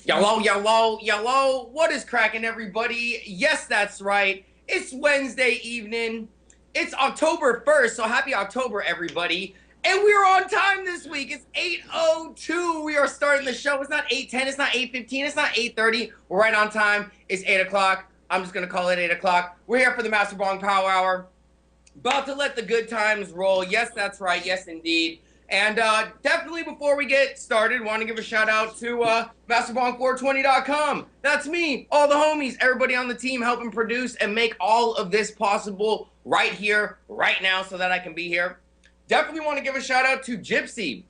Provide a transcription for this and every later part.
Yellow, yellow, yellow. What is cracking, everybody? Yes, that's right. It's Wednesday evening. It's October 1st, so happy October, everybody. And we are on time this week. It's 8:02. We are starting the show. It's not 8:10. It's not 8:15. It's not 8:30. We're right on time. It's 8 o'clock. I'm just going to call it 8 o'clock. We're here for the MasterBong Power Hour. About to let the good times roll. Yes, that's right. Yes, indeed. And definitely before we get started, want to give a shout out to MasterBong420.com. That's me, all the homies, everybody on the team helping produce and make all of this possible right here, right now, so that I can be here. Definitely want to give a shout out to Gypsy,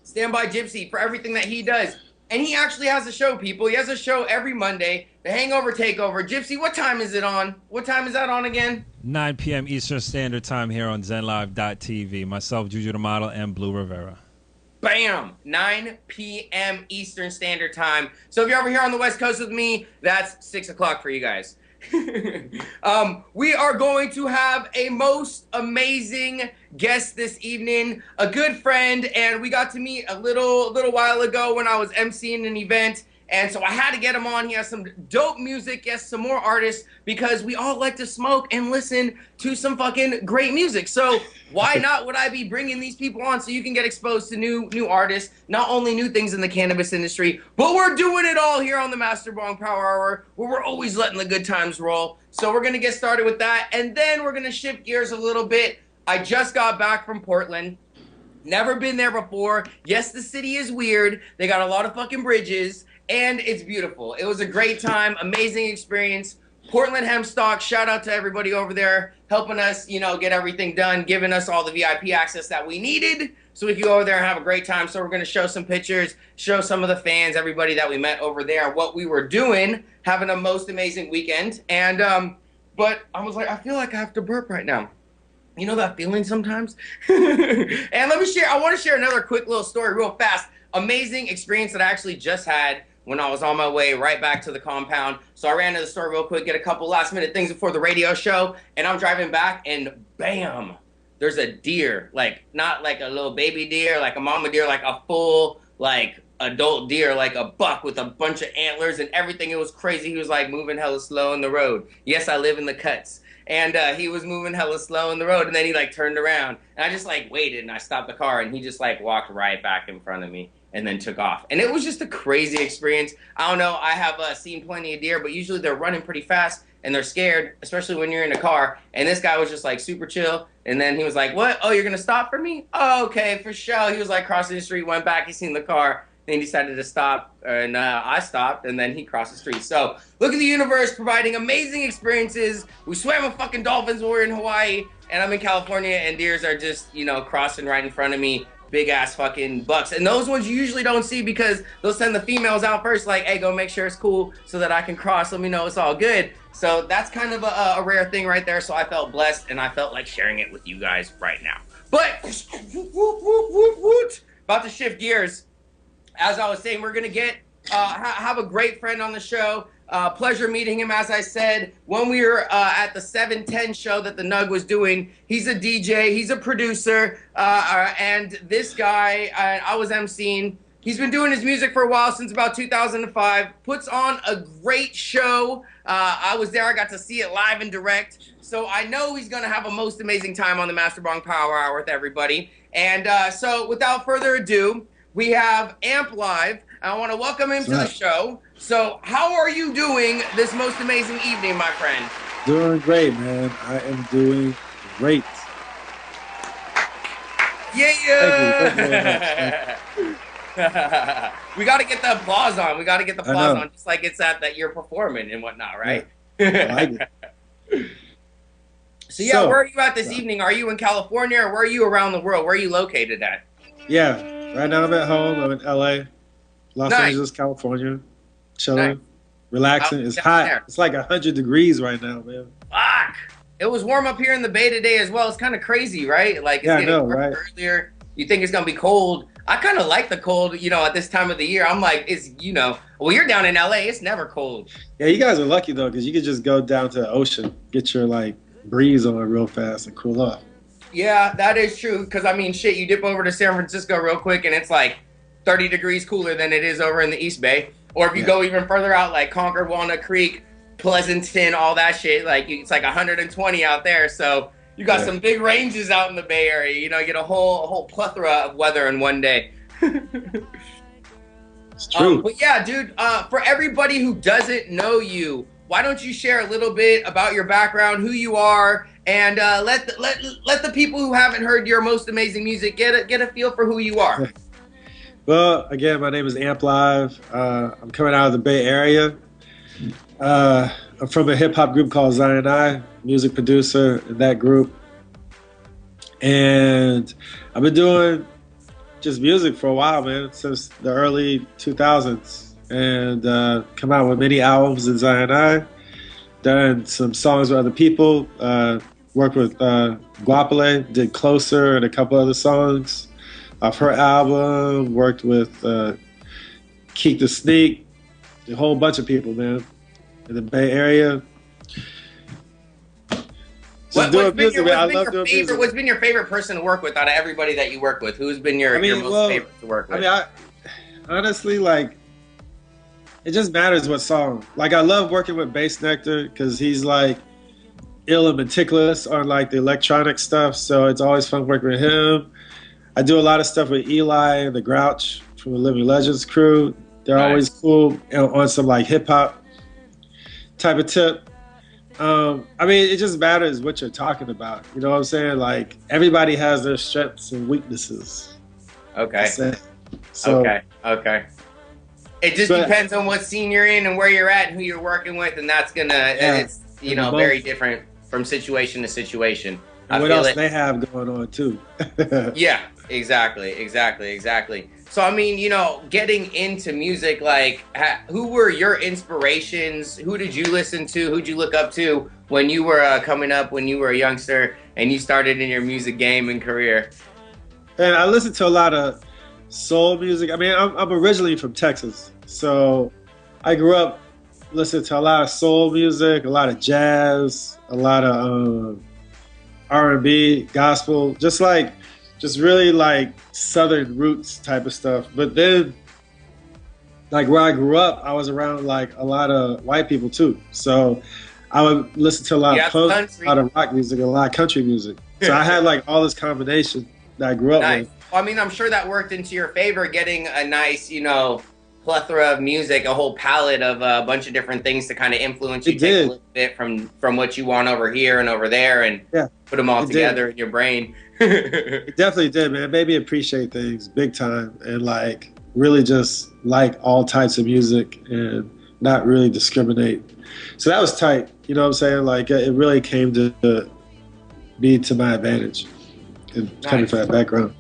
Standby Gypsy, for everything that he does. And he actually has a show, people. He has a show every Monday, the Hangover Takeover. Gypsy, what time is it on? What time is that on again? 9 p.m. Eastern Standard Time here on ZenLive.tv. Myself, Juju the Model, and Blue Rivera. Bam! 9 p.m. Eastern Standard Time. So if you're over here on the West Coast with me, that's 6 o'clock for you guys. We are going to have a most amazing guest this evening, a good friend, and we got to meet a little while ago when I was emceeing an event. And so I had to get him on. He has some dope music, yes, some more artists, because we all like to smoke and listen to some fucking great music. So why not would I be bringing these people on so you can get exposed to new artists, not only new things in the cannabis industry, but we're doing it all here on the MasterBong Power Hour, where we're always letting the good times roll. So we're going to get started with that, and then we're going to shift gears a little bit. I just got back from Portland. Never been there before. Yes, the city is weird. They got a lot of fucking bridges. And it's beautiful. It was a great time, amazing experience. Portland Hempstock, shout out to everybody over there helping us, get everything done, giving us all the VIP access that we needed so we could go over there and have a great time. So we're going to show some pictures, show some of the fans, everybody that we met over there, what we were doing, having a most amazing weekend. And, but I was like, I feel like I have to burp right now. You know that feeling sometimes? And I want to share another quick little story real fast. Amazing experience that I actually just had when I was on my way right back to the compound. So I ran to the store real quick, get a couple last minute things before the radio show, and I'm driving back and bam, there's a deer, like not like a little baby deer, like a mama deer, like a full like adult deer, like a buck with a bunch of antlers and everything. It was crazy. He was like moving hella slow in the road. Yes, I live in the cuts. And he was moving hella slow in the road, and then he like turned around, and I just like waited, and I stopped the car, and he just like walked right back in front of me and then took off. And it was just a crazy experience. I don't know, I have seen plenty of deer, but usually they're running pretty fast and they're scared, especially when you're in a car. And this guy was just like super chill. And then he was like, what? Oh, you're gonna stop for me? Oh, okay, for sure. He was like crossing the street, went back, he seen the car, then he decided to stop, and I stopped, and then he crossed the street. So look at the universe providing amazing experiences. We swam with fucking dolphins when we were in Hawaii, and I'm in California, and deers are just, crossing right in front of me. Big ass fucking bucks. And those ones you usually don't see because they'll send the females out first, like, hey, go make sure it's cool so that I can cross. Let me know it's all good. So that's kind of a rare thing right there. So I felt blessed, and I felt like sharing it with you guys right now. But about to shift gears. As I was saying, we're gonna get have a great friend on the show. Pleasure meeting him, as I said. When we were at the 710 show that the Nug was doing, he's a DJ, he's a producer, and this guy, I was emceeing. He's been doing his music for a while, since about 2005. Puts on a great show. I was there, I got to see it live and direct. So I know he's gonna have a most amazing time on the MasterBong Power Hour with everybody. And so without further ado, we have Amp Live. I want to welcome him to the show. So how are you doing this most amazing evening, my friend? Doing great, man. I am doing great. Yeah. We got to get the applause on. We got to get the applause on, just like it's at that you're performing and whatnot, right? Yeah, I like it. So where are you at this evening? Are you in California, or where are you around the world? Where are you located at? Yeah, right now I'm at home. I'm in LA, Los Angeles, California, chilling, relaxing. It's hot. There. It's like 100 degrees right now, man. Fuck! It was warm up here in the Bay today as well. It's kind of crazy, right? Like, it's getting warm earlier. You think it's gonna be cold. I kind of like the cold, at this time of the year. I'm like, well, you're down in LA. It's never cold. Yeah, you guys are lucky though, because you could just go down to the ocean, get your breeze on real fast, and cool off. Yeah, that is true. Because, shit, you dip over to San Francisco real quick, and it's like 30 degrees cooler than it is over in the East Bay. Or if you Yeah. go even further out, like Concord, Walnut Creek, Pleasanton, all that shit, like it's like 120 out there. So you got some big ranges out in the Bay Area. You know, you get a whole plethora of weather in one day. It's true. But yeah, dude, for everybody who doesn't know you, why don't you share a little bit about your background, who you are, and let the people who haven't heard your most amazing music get a feel for who you are. Well, again, my name is Amp Live. I'm coming out of the Bay Area. I'm from a hip hop group called Zion I, music producer in that group, and I've been doing just music for a while, man, since the early 2000s, and come out with many albums in Zion I, done some songs with other people, worked with Guapale, did Closer and a couple other songs off her album, worked with Keek the Sneak, a whole bunch of people, man, in the Bay Area. What's been your favorite person to work with out of everybody that you work with? Who's been your most favorite to work with? Honestly, like, it just matters what song. Like, I love working with Bass Nectar because he's like ill and meticulous on like the electronic stuff. So it's always fun working with him. I do a lot of stuff with Eli and the Grouch from the Living Legends crew. They're always cool on some like hip hop type of tip. I mean, it just matters what you're talking about. You know what I'm saying? Like, everybody has their strengths and weaknesses. Okay. So, okay. It just depends on what scene you're in and where you're at and who you're working with, and that's it's very different from situation to situation. And what else they have going on too. Yeah, exactly. So, I mean, getting into music, like, who were your inspirations? Who did you listen to? Who'd you look up to when you were coming up, when you were a youngster and you started in your music game and career? And I listened to a lot of soul music. I mean, I'm originally from Texas, so I grew up listening to a lot of soul music, a lot of jazz, a lot of R&B, gospel, just really like Southern roots type of stuff. But then, like, where I grew up, I was around like a lot of white people too. So I would listen to a lot of punk, a lot of rock music, a lot of country music. So I had like all this combination that I grew up with. Well, I mean, I'm sure that worked into your favor, getting a nice, plethora of music, a whole palette of a bunch of different things to kind of influence you. Take a little bit from what you want over here and over there, and put them all together in your brain. It definitely did, man. It made me appreciate things big time, and like really just like all types of music and not really discriminate. So that was tight. You know what I'm saying? Like, it really came to be to my advantage coming from that background.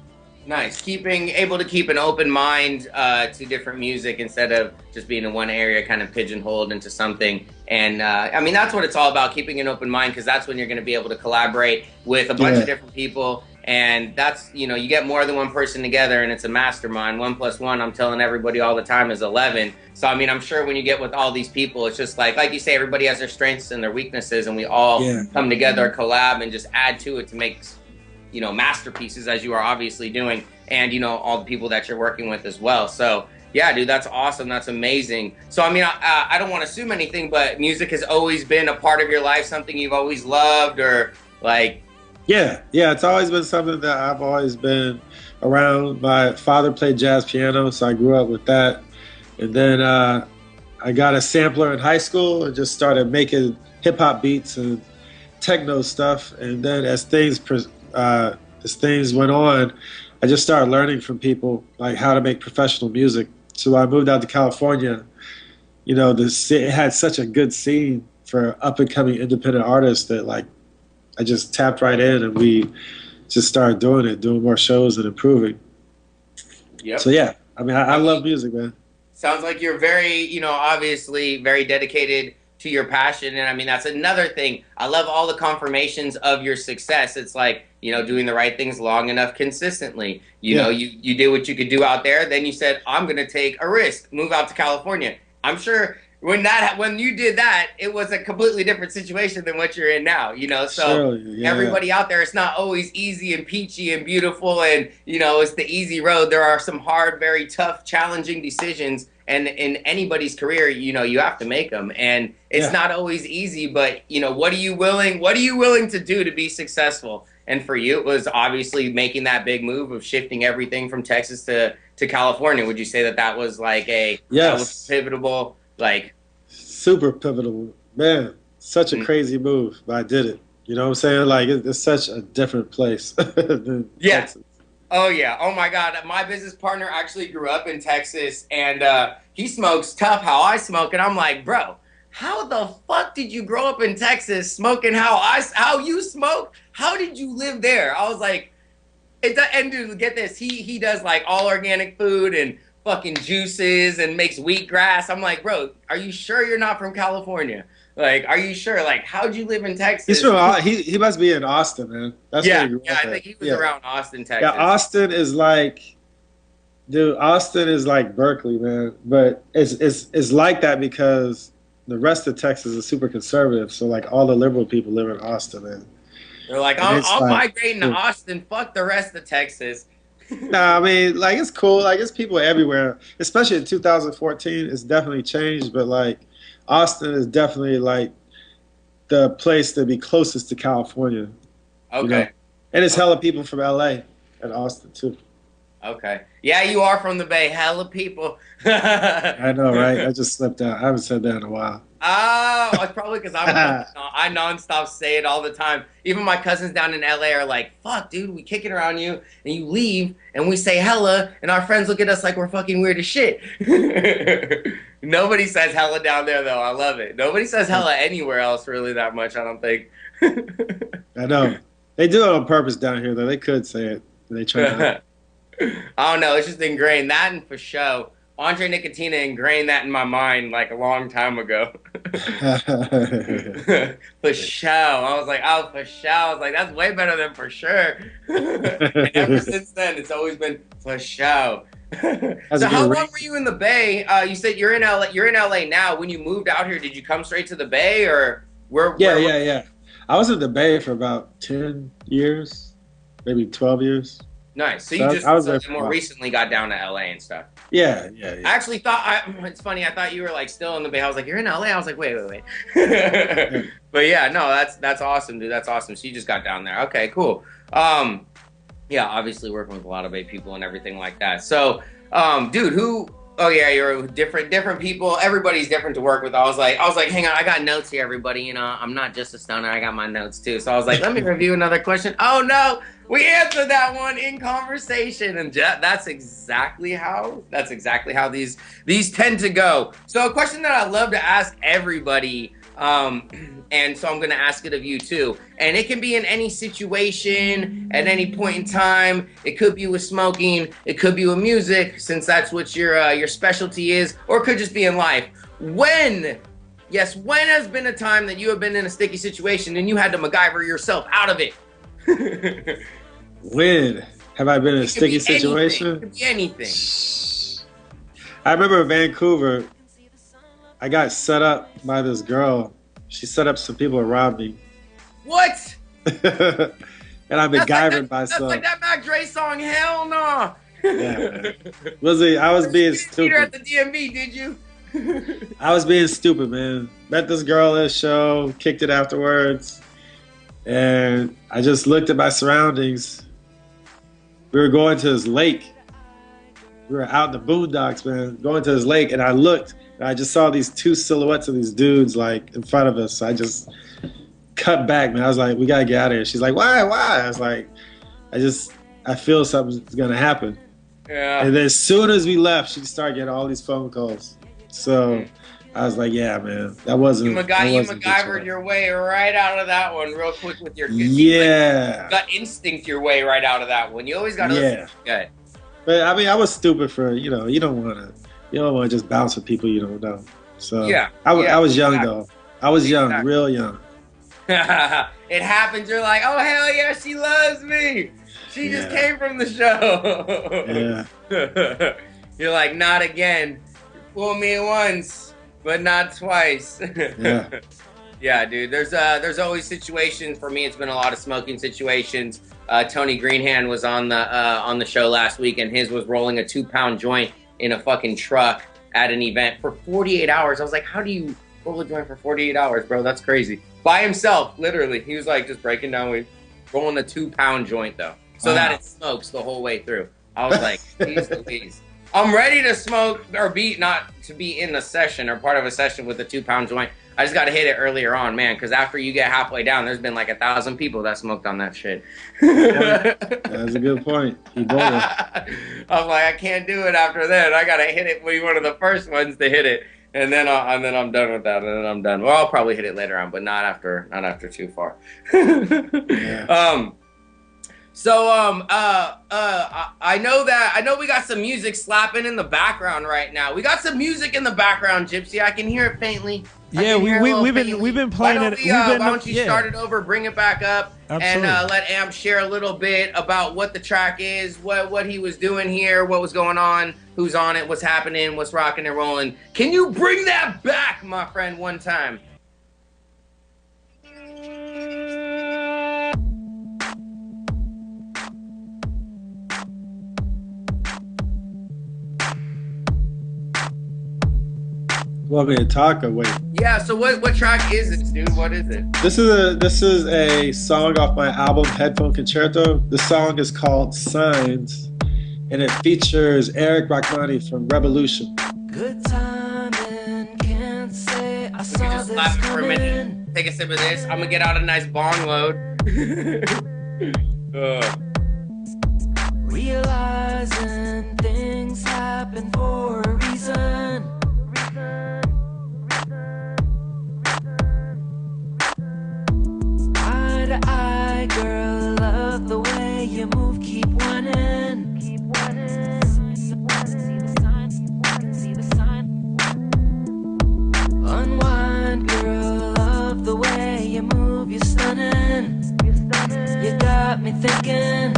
Nice. Able to keep an open mind to different music instead of just being in one area, kind of pigeonholed into something. And I mean, that's what it's all about, keeping an open mind, because that's when you're going to be able to collaborate with a bunch of different people. And that's, you get more than one person together and it's a mastermind. 1 + 1, I'm telling everybody all the time, is 11. So, I mean, I'm sure when you get with all these people, it's just like you say, everybody has their strengths and their weaknesses, and we all come together, collab, and just add to it to make masterpieces, as you are obviously doing, and all the people that you're working with as well. So yeah, dude, that's awesome. That's amazing. So, I mean, I don't want to assume anything, but music has always been a part of your life, something you've always loved, or like? Yeah, it's always been something that I've always been around. My father played jazz piano, so I grew up with that. And then I got a sampler in high school and just started making hip hop beats and techno stuff. And then as things went on, I just started learning from people, like how to make professional music. So I moved out to California. It had such a good scene for up and coming independent artists that like I just tapped right in, and we just started doing more shows and improving. Yep. So yeah, I mean, I love music, man. Sounds like you're very, obviously very dedicated to your passion. And I mean, that's another thing. I love all the confirmations of your success. It's like, doing the right things long enough consistently. You did what you could do out there. Then you said, I'm going to take a risk, move out to California. I'm sure when you did that, it was a completely different situation than what you're in now, So everybody out there, it's not always easy and peachy and beautiful and, it's the easy road. There are some hard, very tough, challenging decisions. And in anybody's career, you know, you have to make them, and it's not always easy. But you know, what are you willing to do to be successful? And for you, it was obviously making that big move of shifting everything from Texas to California. Would you say that was like that was pivotal, like super pivotal, man? Such a crazy move, but I did it. You know what I'm saying? Like it's such a different place than Texas. Oh, yeah. Oh, my God. My business partner actually grew up in Texas, and he smokes tough how I smoke. And I'm like, bro, how the fuck did you grow up in Texas smoking how you smoke? How did you live there? I was like, and dude, get this. He does, like, all organic food and fucking juices and makes wheatgrass. I'm like, bro, are you sure you're not from California? Like, are you sure? Like, how'd you live in Texas? He's from he must be in Austin, man. That's where he grew up I think he was around Austin, Texas. Yeah, Austin is like, dude, Austin is like Berkeley, man. But it's like that because the rest of Texas is super conservative. So like all the liberal people live in Austin, man. They're like, I'm migrating to Austin. Fuck the rest of Texas. Nah, I mean, like it's cool. Like it's people everywhere, especially in 2014. It's definitely changed, but like. Austin is definitely like the place to be closest to California. Okay. You know? And it's hella people from LA and Austin too. Okay. Yeah, you are from the Bay. Hella people. I know, right? I just slipped out. I haven't said that in a while. Oh, it's probably because I nonstop say it all the time. Even my cousins down in LA are like, fuck, dude, we kick it around you, and you leave, and we say hella, and our friends look at us like we're fucking weird as shit. Nobody says hella down there, though. I love it. Nobody says hella anywhere else really that much, I don't think. I know. They do it on purpose down here, though. They could say it. They try not. I don't know. It's just ingrained. That and for show. Andre Nicotina ingrained that in my mind like a long time ago. For show. I was like, oh, for show. I was like, that's way better than for sure. And ever since then, it's always been for show. So how long were you in the Bay? You said you're in LA. You're in LA now. When you moved out here, did you come straight to the Bay or where? Yeah. I was in the Bay for about 10 years, maybe 12 years. Nice. So you just more recently got down to LA and stuff. Yeah. I actually thought it's funny. I thought you were like still in the Bay. I was like, you're in LA. I was like, wait. But yeah, no, that's awesome, dude. That's awesome. So you just got down there. Okay, cool. Yeah, obviously working with a lot of Bay people and everything like that. So, dude, oh yeah, you're different people. Everybody's different to work with. I was like, hang on, I got notes here, everybody. You know, I'm not just a stoner. I got my notes too. So I was like, let me review another question. Oh no, we answered that one in conversation, and that's exactly how these tend to go. So a question that I love to ask everybody. And so I'm going to ask it of you too. And it can be in any situation, at any point in time. It could be with smoking. It could be with music, since that's what your specialty is. Or it could just be in life. When has been a time that you have been in a sticky situation and you had to MacGyver yourself out of it? When have I been in a sticky situation? It could be anything. I remember in Vancouver, I got set up by this girl. She set up some people around me. What? And I've been MacGyvered myself. That's like that Mac Dre song, Hell No. Yeah. I was being stupid. At the DMV, did you? I was being stupid, man. Met this girl at a show, kicked it afterwards. And I just looked at my surroundings. We were going to this lake. We were out in the boondocks, man, going to this lake. And I looked. I just saw these two silhouettes of these dudes like in front of us. So I just cut back, man. I was like, we gotta get out of here. She's like, why? I was like, I feel something's gonna happen. Yeah. And then as soon as we left, she started getting all these phone calls. So I was like, yeah, man, that wasn't. You MacGyvered your way right out of that one real quick with your kids. Yeah. You got instinct your way right out of that one. You always gotta listen. Okay. But I mean, I was stupid for, you don't want to just bounce with people you don't know. So I was young though. I was young, real young. It happens. You're like, oh hell yeah, she loves me. She just came from the show. Yeah. You're like, not again. Fool me once, but not twice. Yeah. Yeah, dude. There's always situations. For me, it's been a lot of smoking situations. Tony Greenhand was on the show last week, and his was rolling a 2-pound joint in a fucking truck at an event for 48 hours. I was like, how do you roll a joint for 48 hours, bro? That's crazy. By himself, literally. He was like just breaking down weed, rolling a 2-pound joint though, so that it smokes the whole way through. I was like, geez Louise. I'm ready to smoke or not to be in a session or part of a session with a 2-pound joint. I just got to hit it earlier on, man, because after you get halfway down, there's been like 1,000 people that smoked on that shit. That's a good point. I'm like, I can't do it after that. I got to hit it, be one of the first ones to hit it. And then I'm done with that, and then I'm done. Well, I'll probably hit it later on, but not after too far. Yeah. I know we got some music slapping in the background right now. We got some music in the background, Gypsy. I can hear it faintly. Yeah, we've been playing it. Why don't you start it over, bring it back up, Absolutely. and let Amp share a little bit about what the track is, what he was doing here, what was going on, who's on it, what's happening, what's rocking and rolling. Can you bring that back, my friend, one time? Want me to talk or wait? Yeah, so what track is this, dude? What is it? This is a song off my album Headphone Concerto. The song is called Signs, and it features Eric Rachmani from Revolution. Good timing, can't say I saw just slap it for a minute. Take a sip of this. I'm gonna get out a nice bong load. Realizing things happen for a reason. Eye to eye, girl, love the way you move, keep whining. Keep whining. See the sign, see the sign. Unwind, girl, love the way you move, you're stunning. You got me thinking.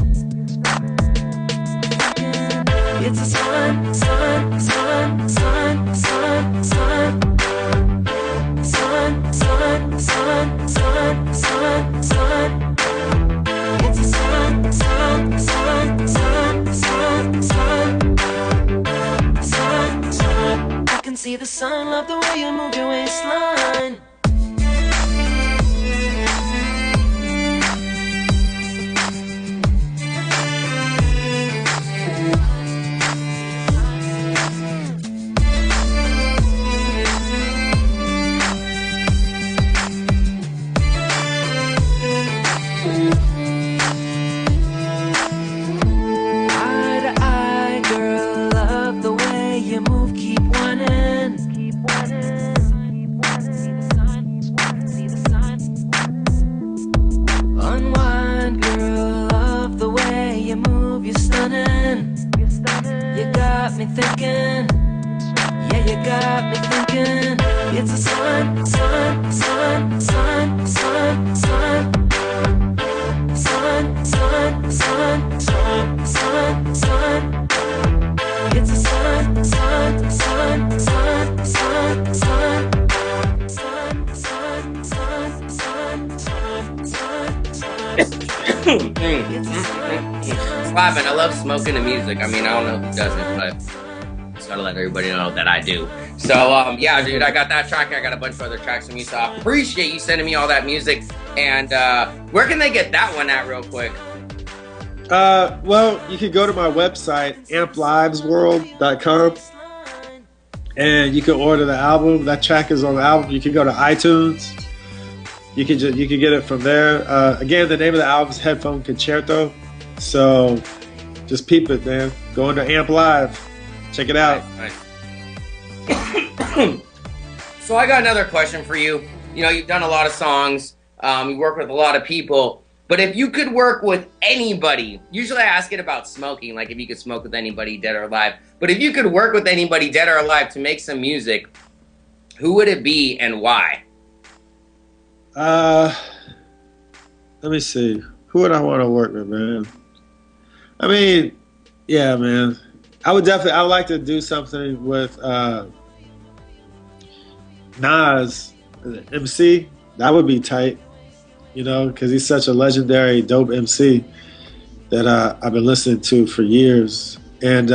It's a sign, sign, sign, sign, sign, sign. Sign, sign, sign, sign, sign, sign. It's a sign, sign, sign, sign, sign, sign. Sign, sign. I can see the sun, love the way you move your waistline. Slapping. I love smoking the music. I mean, I don't know who doesn't, but just gotta let everybody know that I do. So, yeah, dude, I got that track. I got a bunch of other tracks from you, so I appreciate you sending me all that music. And where can they get that one at real quick? Well, you can go to my website, amplivesworld.com, and you can order the album. That track is on the album. You can go to iTunes. You can get it from there. Again, the name of the album is Headphone Concerto. So just peep it, man. Go into Amp Live. Check it out. Nice. So I got another question for you. You know, you've done a lot of songs. You work with a lot of people. But if you could work with anybody, usually I ask it about smoking, like if you could smoke with anybody dead or alive. But if you could work with anybody dead or alive to make some music, who would it be and why? Let me see. Who would I want to work with, man? I mean, yeah, man. I would like to do something with Nas, MC. That would be tight, you know, because he's such a legendary, dope MC that I've been listening to for years. And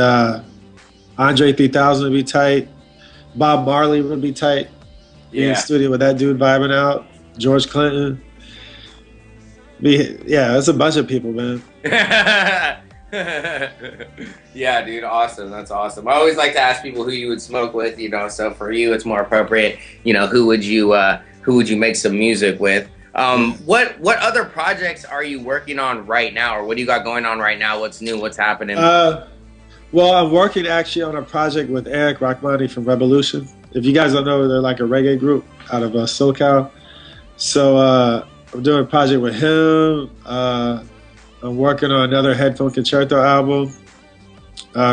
Andre 3000 would be tight. Bob Marley would be tight. Be in the studio with that dude vibing out. George Clinton. Yeah, it's a bunch of people, man. Yeah, dude, awesome. That's awesome. I always like to ask people who you would smoke with, you know. So for you, it's more appropriate, you know, who would you make some music with? What other projects are you working on right now, or what do you got going on right now? What's new? What's happening? Well, I'm working actually on a project with Eric Rachmani from Revolution. If you guys don't know, they're like a reggae group out of SoCal. So I'm doing a project with him. I'm working on another Headphone Concerto album.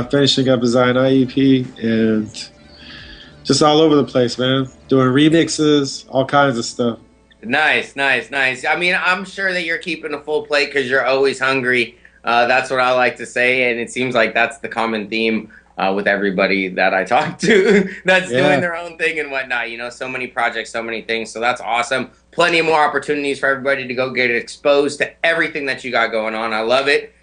Finishing up a Zion EP, and just all over the place, man. Doing remixes, all kinds of stuff. Nice. I mean, I'm sure that you're keeping a full plate because you're always hungry. That's what I like to say, and it seems like that's the common theme with everybody that I talk to that's doing their own thing and whatnot. You know, so many projects, so many things. So that's awesome. Plenty of more opportunities for everybody to go get exposed to everything that you got going on. I love it.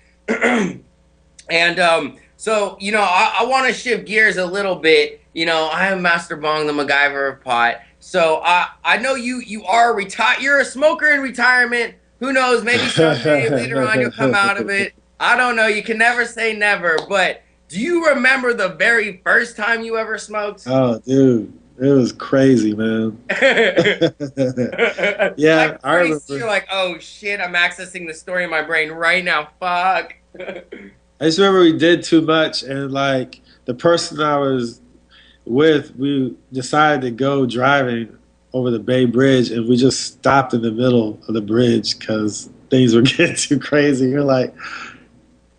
And so, you know, I want to shift gears a little bit. You know, I am MasterBong, the MacGyver of pot. So I know you are retired. You're a smoker in retirement. Who knows? Maybe someday later on you'll come out of it. I don't know. You can never say never. But do you remember the very first time you ever smoked? Oh, dude, it was crazy, man. Yeah, like, I remember. You're like, oh shit, I'm accessing the story in my brain right now. Fuck. I just remember we did too much, and like the person I was with, we decided to go driving over the Bay Bridge, and we just stopped in the middle of the bridge because things were getting too crazy. You're like,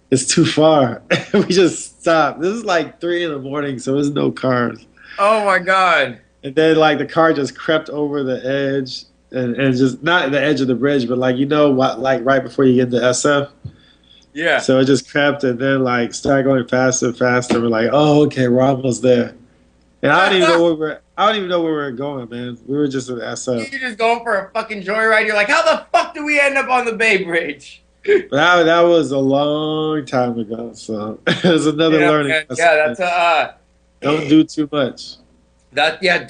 it's too far. We just stopped. This is like 3 in the morning, so there's no cars. Oh my god. And then like the car just crept over the edge, and just not the edge of the bridge, but like, you know what, like right before you get into SF. Yeah. So it just crept and then like started going faster and faster. We're like, oh, okay, we're almost there. And I don't even know where we were going, man. We were just in SF. You're just going for a fucking joyride. You're like, how the fuck do we end up on the Bay Bridge? But that was a long time ago, so it was another learning lesson. Yeah, that's don't do too much.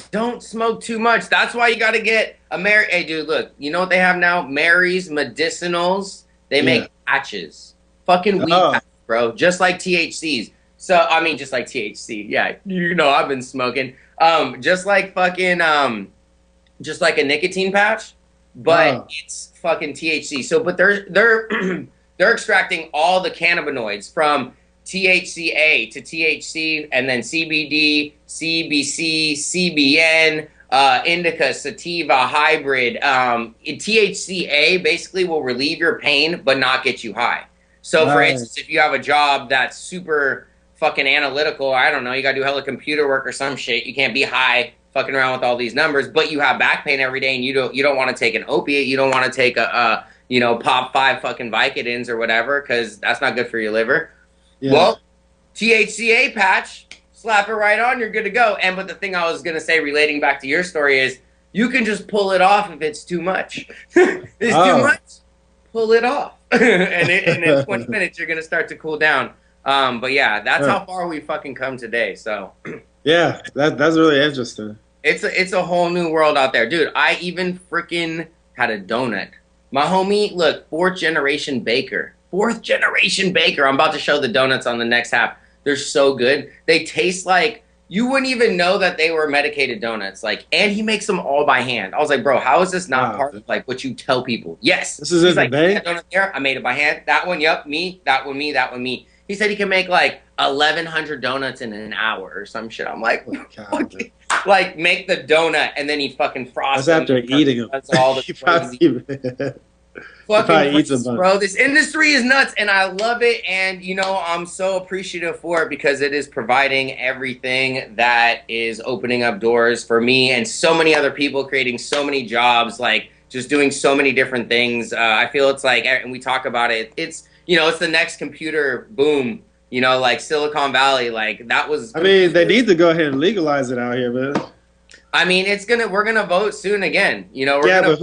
Don't smoke too much. That's why you got to get a Mary. Hey, dude, look, you know what they have now? Mary's Medicinals. They make patches. Fucking weed patches, bro. Just like THCs. So, I mean, just like THC. Yeah, you know I've been smoking. Just like fucking, just like a nicotine patch, but it's fucking THC. So, but they're they're extracting all the cannabinoids from THCA to THC, and then CBD, CBC, CBN, indica, sativa, hybrid. THCA basically will relieve your pain but not get you high. So, for instance, if you have a job that's super fucking analytical, I don't know, you gotta do hella computer work or some shit, you can't be high fucking around with all these numbers, but you have back pain every day and you don't want to take an opiate, you don't want to take a you know, pop 5 fucking Vicodins or whatever, because that's not good for your liver. Yeah. Well, THCA patch, slap it right on, you're good to go. And but the thing I was gonna say, relating back to your story, is you can just pull it off if it's too much. It's too much, pull it off. and in 20 minutes you're gonna start to cool down. But yeah, that's how far we fucking come today. So yeah, that's really interesting. It's a whole new world out there, dude. I even freaking had a donut. My homie, look, 4th generation baker. 4th generation baker. I'm about to show the donuts on the next half. They're so good. They taste like you wouldn't even know that they were medicated donuts. Like, and he makes them all by hand. I was like, bro, how is this not part of like what you tell people? Yes. This is like, that donut there, I made it by hand. That one, yep, me. That one, me. That one, me. He said he can make like 1,100 donuts in an hour or some shit. I'm like, like make the donut and then he fucking frosts. That's after eating them. That's all the crazy. Fucking nuts, bro. This industry is nuts, and I love it. And you know, I'm so appreciative for it because it is providing everything that is opening up doors for me and so many other people, creating so many jobs, like just doing so many different things. I feel it's like, and we talk about it. It's, you know, it's the next computer boom. You know, like Silicon Valley, like that was. I mean, they need to go ahead and legalize it out here, man. I mean, we're gonna vote soon again. You know, but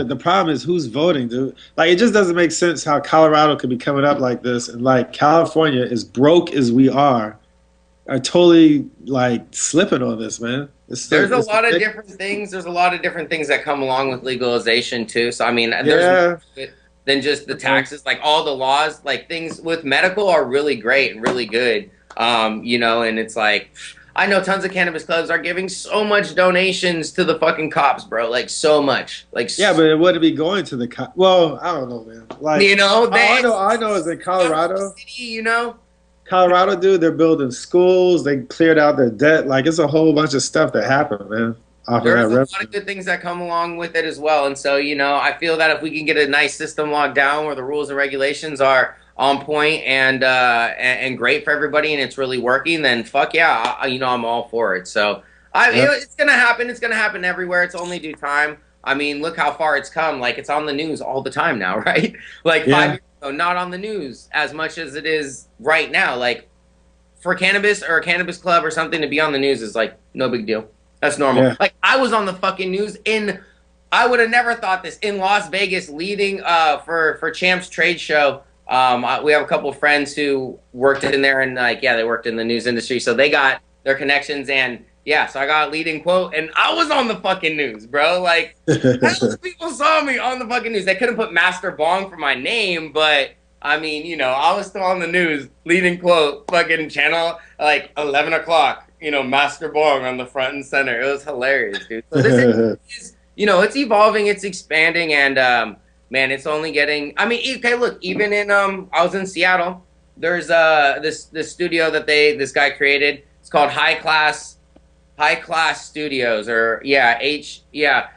the problem is who's voting, dude. Like, it just doesn't make sense how Colorado could be coming up like this, and like California, as broke as we are, are totally like slipping on this, man. There's a lot of different things. There's a lot of different things that come along with legalization too. So I mean, there's more to it than just the taxes. Like all the laws, like things with medical are really great and really good. You know, and it's like I know tons of cannabis clubs are giving so much donations to the fucking cops, bro. Like so much. Like yeah, but it wouldn't be going to the cops. Well, I don't know, man. Like you know, I know is in Colorado. City, you know. Colorado, dude, they're building schools. They cleared out their debt. Like, it's a whole bunch of stuff that happened, man. There's a lot of good things that come along with it as well. And so, you know, I feel that if we can get a nice system locked down where the rules and regulations are on point and great for everybody and it's really working, then fuck yeah, you know, I'm all for it. So, you know, it's going to happen. It's going to happen everywhere. It's only due time. I mean, look how far it's come. Like, it's on the news all the time now, right? Like, 5 years ago, not on the news as much as it is right now. Like, for cannabis or a cannabis club or something to be on the news is, like, no big deal. That's normal. Yeah. Like, I was on the fucking news I would have never thought this, in Las Vegas leading for Champ's trade show. We have a couple of friends who worked in there and, like, yeah, they worked in the news industry. So they got their connections and, yeah, so I got a leading quote, and I was on the fucking news, bro. Like, people saw me on the fucking news. They couldn't put MasterBong for my name, but, I mean, you know, I was still on the news, leading quote, fucking channel, like, 11 o'clock, you know, MasterBong on the front and center. It was hilarious, dude. So this is, you know, it's evolving, it's expanding, and, man, it's only getting, I mean, okay, look, even in, I was in Seattle. There's this studio that this guy created. It's called High Class Studios, or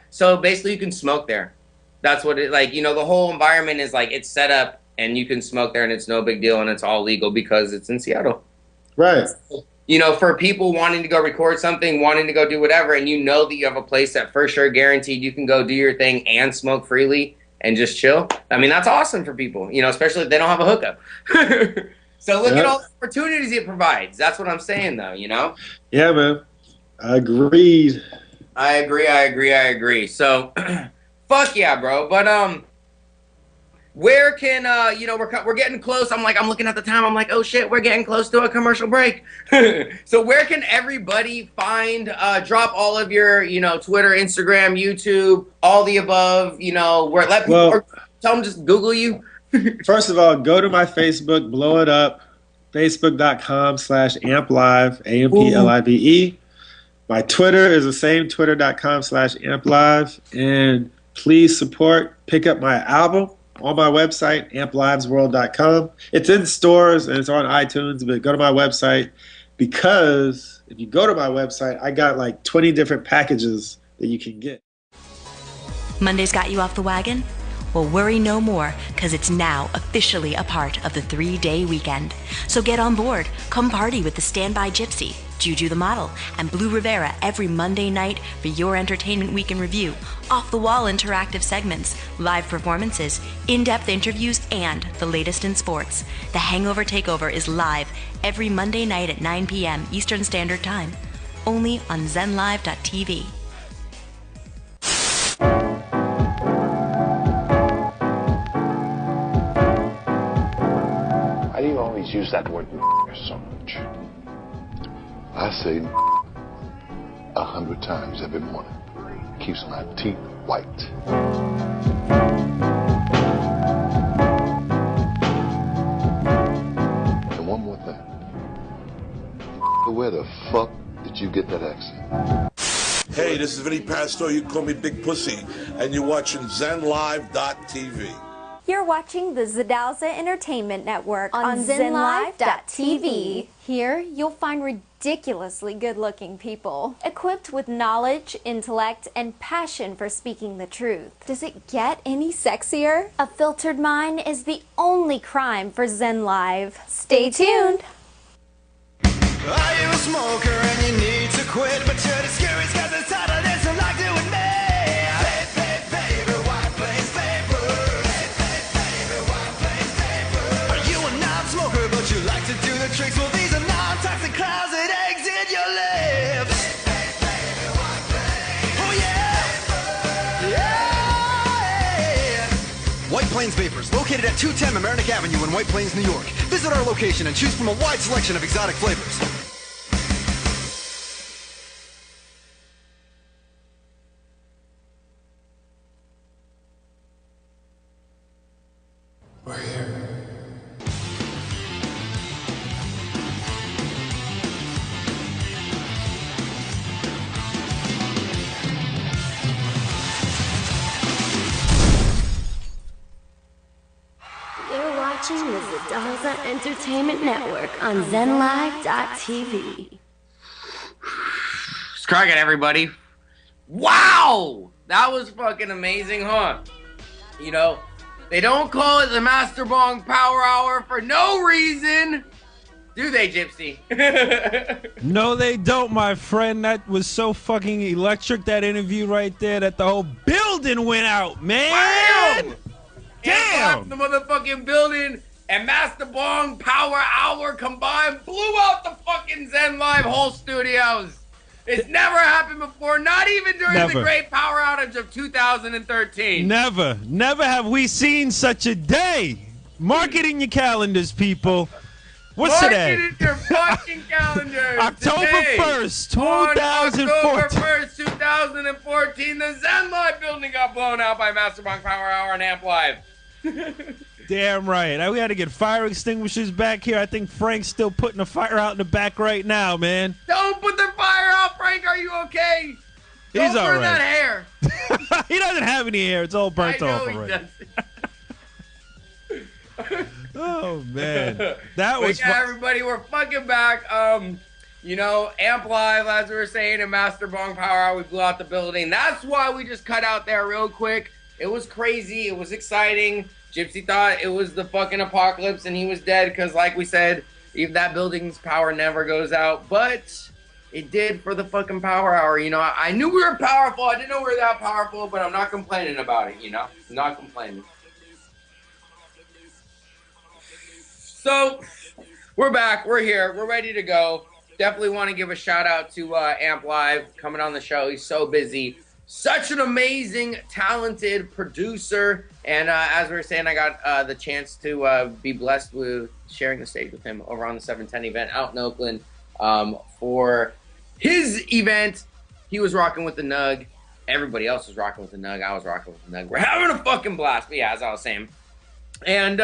so basically you can smoke there. That's what it, like, you know, the whole environment is like, it's set up and you can smoke there and it's no big deal and it's all legal because it's in Seattle, right? You know, for people wanting to go record something, wanting to go do whatever, and you know that you have a place that for sure guaranteed you can go do your thing and smoke freely and just chill. I mean, that's awesome for people, you know, especially if they don't have a hookup. So look at all the opportunities it provides. That's what I'm saying, though, you know? Yeah, man. Agreed. I agree. So, fuck yeah, bro. But where can you know, we're getting close. I'm looking at the time. I'm like, oh shit, we're getting close to a commercial break. So where can everybody find? Drop all of your, you know, Twitter, Instagram, YouTube, all the above. You know, where let people or tell them just Google you. First of all, go to my Facebook, blow it up, facebook.com/amplive, AMPLIVE. My Twitter is the same, twitter.com/amplive. And please pick up my album on my website, amplivesworld.com. It's in stores and it's on iTunes, but go to my website because if you go to my website, I got like 20 different packages that you can get. Monday's got you off the wagon? Well, worry no more, because it's now officially a part of the 3-day weekend. So get on board. Come party with the Standby Gypsy, Juju the Model, and Blue Rivera every Monday night for your entertainment week in review, off-the-wall interactive segments, live performances, in-depth interviews, and the latest in sports. The Hangover Takeover is live every Monday night at 9 p.m. Eastern Standard Time, only on zenlive.tv. Why do you always use that word so much? I say 100 times every morning. It keeps my teeth white. And one more thing. Where the fuck did you get that accent? Hey, this is Vinny Pastor. You call me Big Pussy. And you're watching ZenLive.tv. You're watching the Zidalza Entertainment Network on ZenLive.tv. Here, you'll find ridiculously good-looking people, equipped with knowledge, intellect, and passion for speaking the truth. Does it get any sexier? A filtered mind is the only crime for Zen Live. Stay tuned. Are you a smoker and you need to quit, but you're discouraged because it's harder than some like to admit? Tricks, well, these are non-toxic clouds that exit your lips. Oh yeah, yeah. White Plains Vapors, located at 210 Mamaroneck Avenue in White Plains, New York. Visit our location and choose from a wide selection of exotic flavors. watching the Zadaza Entertainment Network on ZenLive.tv. It's cracking, everybody. Wow! That was fucking amazing, huh? You know, they don't call it the MasterBong Power Hour for no reason. Do they, Gypsy? No, they don't, my friend. That was so fucking electric, that interview right there, that the whole building went out, man. Damn! The motherfucking building and MasterBong Power Hour combined blew out the fucking Zen Live whole studios. It's never happened before, not even during the great power outage of 2013. Never have we seen such a day. Mark it in your calendars, people. What's today? Mark it in your fucking calendars. October 1st, 2014. October 1st, 2014, the Zen Live building got blown out by MasterBong Power Hour and Amp Live. Damn right. We had to get fire extinguishers back here. I think Frank's still putting the fire out in the back right now, man. Don't put the fire out, Frank. Are you okay? He's all right. Don't burn that hair. He doesn't have any hair. It's all burnt off I know already. He does. Oh man, that was everybody. We're fucking back. You know, Amp Live, as we were saying, and MasterBong Power Hour, we blew out the building. That's why we just cut out there real quick. It was crazy. It was exciting. Gypsy thought it was the fucking apocalypse and he was dead because, like we said, if that building's power never goes out. But it did for the fucking power hour. You know, I knew we were powerful. I didn't know we were that powerful, but I'm not complaining about it, you know? I'm not complaining. So, we're back. We're here. We're ready to go. Definitely want to give a shout out to Amp Live coming on the show. He's so busy. Such an amazing, talented producer. And as we were saying, I got the chance to be blessed with sharing the stage with him over on the 710 event out in Oakland. For his event, he was rocking with the Nug. Everybody else was rocking with the Nug. I was rocking with the Nug. We're having a fucking blast. But yeah, as I was saying. And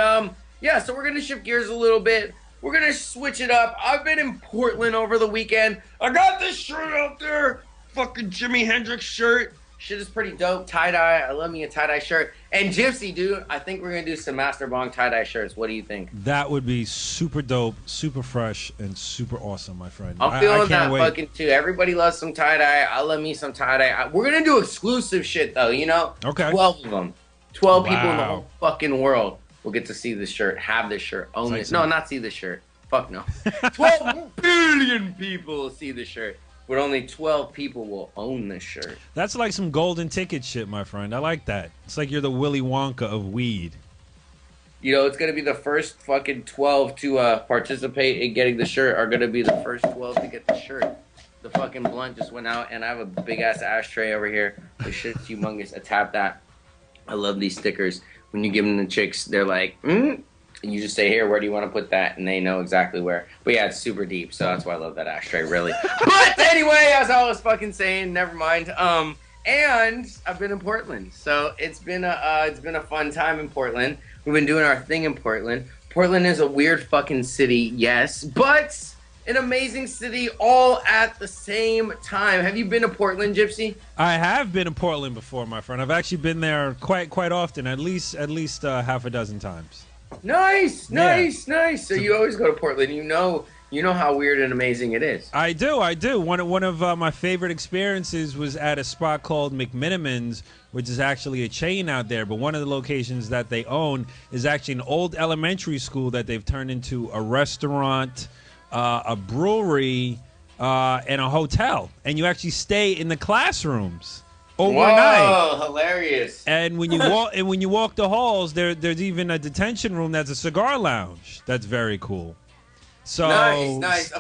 yeah, so we're going to shift gears a little bit. We're going to switch it up. I've been in Portland over the weekend. I got this shirt out there. Fucking Jimi Hendrix shirt. Shit is pretty dope. Tie-dye. I love me a tie-dye shirt. And Gypsy, dude, I think we're going to do some MasterBong tie-dye shirts. What do you think? That would be super dope, super fresh, and super awesome, my friend. I'm feeling that fucking too. Everybody loves some tie-dye. I love me some tie-dye. We're going to do exclusive shit, though, you know? Okay. 12 of them. 12 people in the whole fucking world will get to see this shirt, have this shirt, own this. No, not see this shirt. Fuck no. 12 billion people will see this shirt. But only 12 people will own this shirt. That's like some golden ticket shit, my friend. I like that. It's like you're the Willy Wonka of weed. You know, it's going to be the first fucking 12 to participate in getting the shirt are going to be the first 12 to get the shirt. The fucking blunt just went out, and I have a big-ass ashtray over here. This shit's humongous. I tap that. I love these stickers. When you give them to the chicks, they're like, and you just say, here, where do you want to put that? And they know exactly where. But yeah, it's super deep, so that's why I love that ashtray, really. But anyway, as I was fucking saying, never mind. And I've been in Portland, so it's been a fun time in Portland. We've been doing our thing in Portland. Portland is a weird fucking city, yes, but an amazing city all at the same time. Have you been to Portland, Gypsy? I have been to Portland before, my friend. I've actually been there quite often, at least half a dozen times. Nice. So you always go to Portland. You know how weird and amazing it is. I do. One of my favorite experiences was at a spot called McMiniman's, which is actually a chain out there. But one of the locations that they own is actually an old elementary school that they've turned into a restaurant, a brewery, and a hotel. And you actually stay in the classrooms overnight. Whoa, hilarious. And when you walk the halls, there's even a detention room that's a cigar lounge. That's very cool. So nice.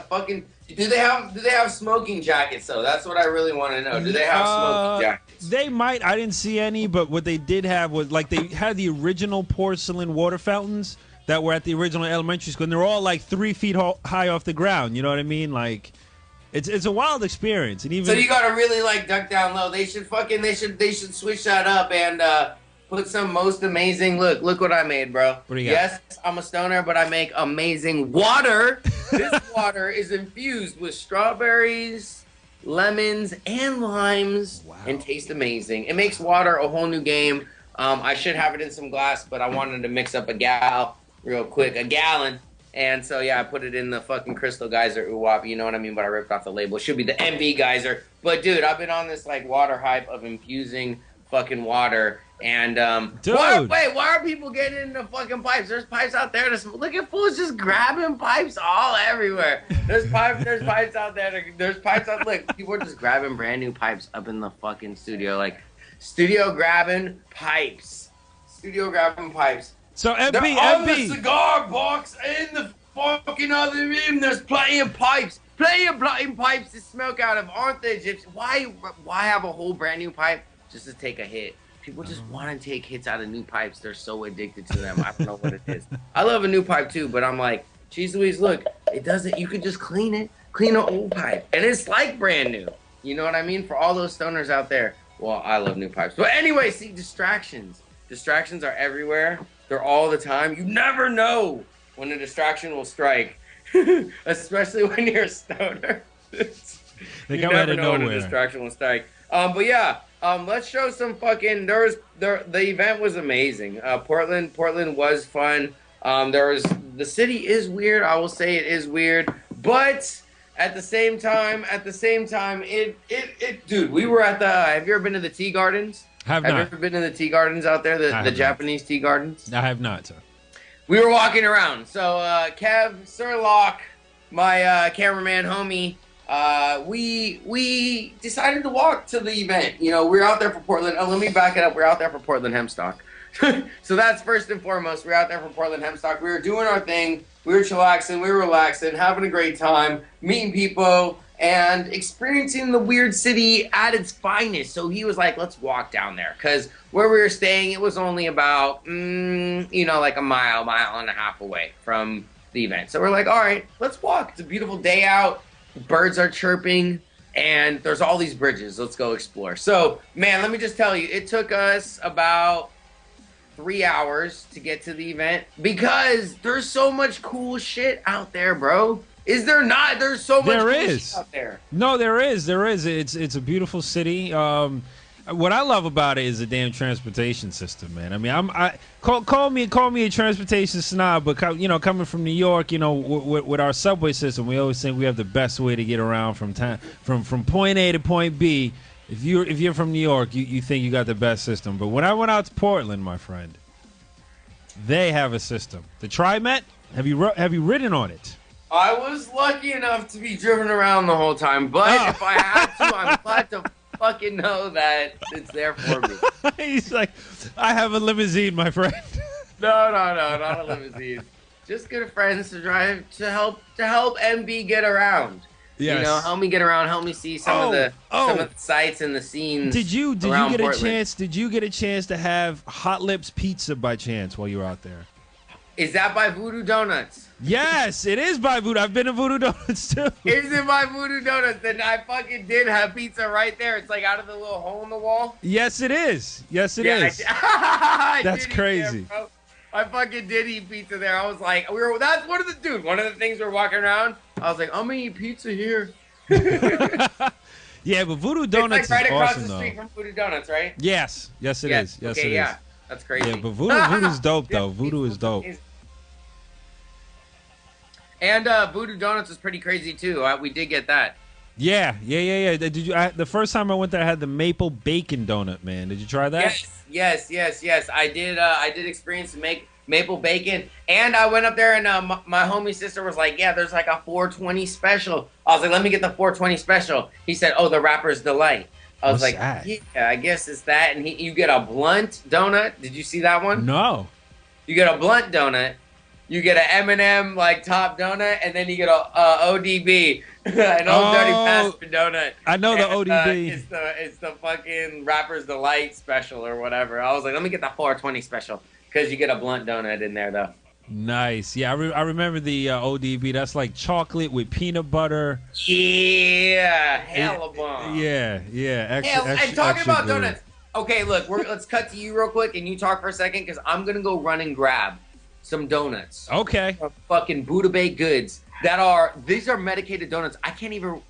Do they have smoking jackets though? That's what I really want to know. Do they have smoking jackets? They might. I didn't see any, but what they did have was like they had the original porcelain water fountains that were at the original elementary school, and they're all like 3 feet high off the ground. You know what I mean? Like it's a wild experience. And even so, you gotta really like duck down low. They should switch that up and put some most amazing. Look what I made, bro. What do you got? Yes, I'm a stoner, but I make amazing water. This water is infused with strawberries, lemons, and limes, and tastes amazing. It makes water a whole new game. I should have it in some glass, but I wanted to mix up a gal real quick, a gallon. And so, yeah, I put it in the fucking Crystal Geyser Uwap, you know what I mean? But I ripped off the label. It should be the MV Geyser. But, dude, I've been on this, like, water hype of infusing fucking water. And, dude. why are people getting into fucking pipes? There's pipes out there. Look at fools just grabbing pipes all everywhere. There's pipes out there. There's pipes out. Look, people are just grabbing brand new pipes up in the fucking studio. Like, studio grabbing pipes. Studio grabbing pipes. So, They're on the cigar box in the fucking other room. There's plenty of pipes. Plenty of pipes to smoke out of, aren't they, Gypsy? Why have a whole brand new pipe just to take a hit? People just want to take hits out of new pipes. They're so addicted to them. I don't know what it is. I love a new pipe too, but I'm like, geez Louise, look, it doesn't, you could just clean it. Clean an old pipe. And it's like brand new. You know what I mean? For all those stoners out there. Well, I love new pipes. But anyway, see, distractions. Distractions are everywhere. They're all the time. You never know when a distraction will strike. Especially when you're a stoner. They you come never out of know when a nowhere. distraction will strike. But yeah, let's show some fucking. The event was amazing. Portland was fun. The city is weird. I will say it is weird, but at the same time, dude, we were at the. Have you ever been to the tea gardens? Have you not. ever been to the tea gardens out there? The Japanese tea gardens. I have not, sir. We were walking around. So Kev, Sir Locke, my cameraman homie. We decided to walk to the event. You know, we're out there for Portland. Oh, let me back it up. We're out there for Portland Hempstock. So that's first and foremost. We're out there for Portland Hempstock. We were doing our thing. We were chillaxing. We were relaxing, having a great time, meeting people, and experiencing the weird city at its finest. So he was like, let's walk down there. Because where we were staying, it was only about, like a mile and a half away from the event. So we're like, all right, let's walk. It's a beautiful day out. Birds are chirping, and there's all these bridges. Let's go explore. So, man, let me just tell you, it took us about 3 hours to get to the event because there's so much cool shit out there, bro. Is there not? There's so much cool shit out there. No, there is. There is. It's a beautiful city. What I love about it is the damn transportation system, man. I mean, call me a transportation snob, but coming from New York, with our subway system, we always think we have the best way to get around from point A to point B. If you're from New York, you think you got the best system. But when I went out to Portland, my friend, they have a system. The TriMet. Have you ridden on it? I was lucky enough to be driven around the whole time, but if I had to, I'm glad to fucking know that it's there for me. He's like, I have a limousine, my friend. No, not a limousine. Just good friends to drive to help MB get around. Yes. Help me get around, help me see some of the sights and the scenes. Did you get Portland. a chance? Did you get a chance to have Hot Lips Pizza by chance while you were out there? Is that by Voodoo Donuts? Yes, it is by Voodoo. I've been to Voodoo Donuts too. Is it by Voodoo Donuts? Then I fucking did have pizza right there. It's like out of the little hole in the wall. Yes, it is. Yes, it is. That's crazy. There, I fucking did eat pizza there. I was like, that's one of the things we're walking around. I was like, I'm gonna eat pizza here. Yeah, but Voodoo Donuts it's like right is across awesome, the street though. from Voodoo Donuts, right? Yes, it is. Yes, okay, it is. yeah, that's crazy. Yeah, but Voodoo's dope though. Voodoo is dope. And Voodoo Donuts is pretty crazy too. We did get that. Yeah. Did you? The first time I went there, I had the maple bacon donut. Man, did you try that? Yes. I did experience maple bacon, and I went up there, and my homie sister was like, "Yeah, there's like a 420 special." I was like, "Let me get the 420 special." He said, "Oh, the Rapper's Delight." I was What's like, that? "Yeah, I guess it's that." And you get a blunt donut. Did you see that one? No. You get a blunt donut. You get an M&M like top donut, and then you get a ODB, an Old Dirty Bastard donut. I know the ODB. It's the fucking Rapper's Delight special or whatever. I was like, let me get the 420 special because you get a blunt donut in there though. Nice. Yeah, I remember the ODB. That's like chocolate with peanut butter. Yeah, hella bomb. Yeah. And talking about donuts. Okay, look, let's cut to you real quick, and you talk for a second because I'm gonna go run and grab some donuts. Okay. Fucking Buddha Baked Goods. These are medicated donuts. I can't even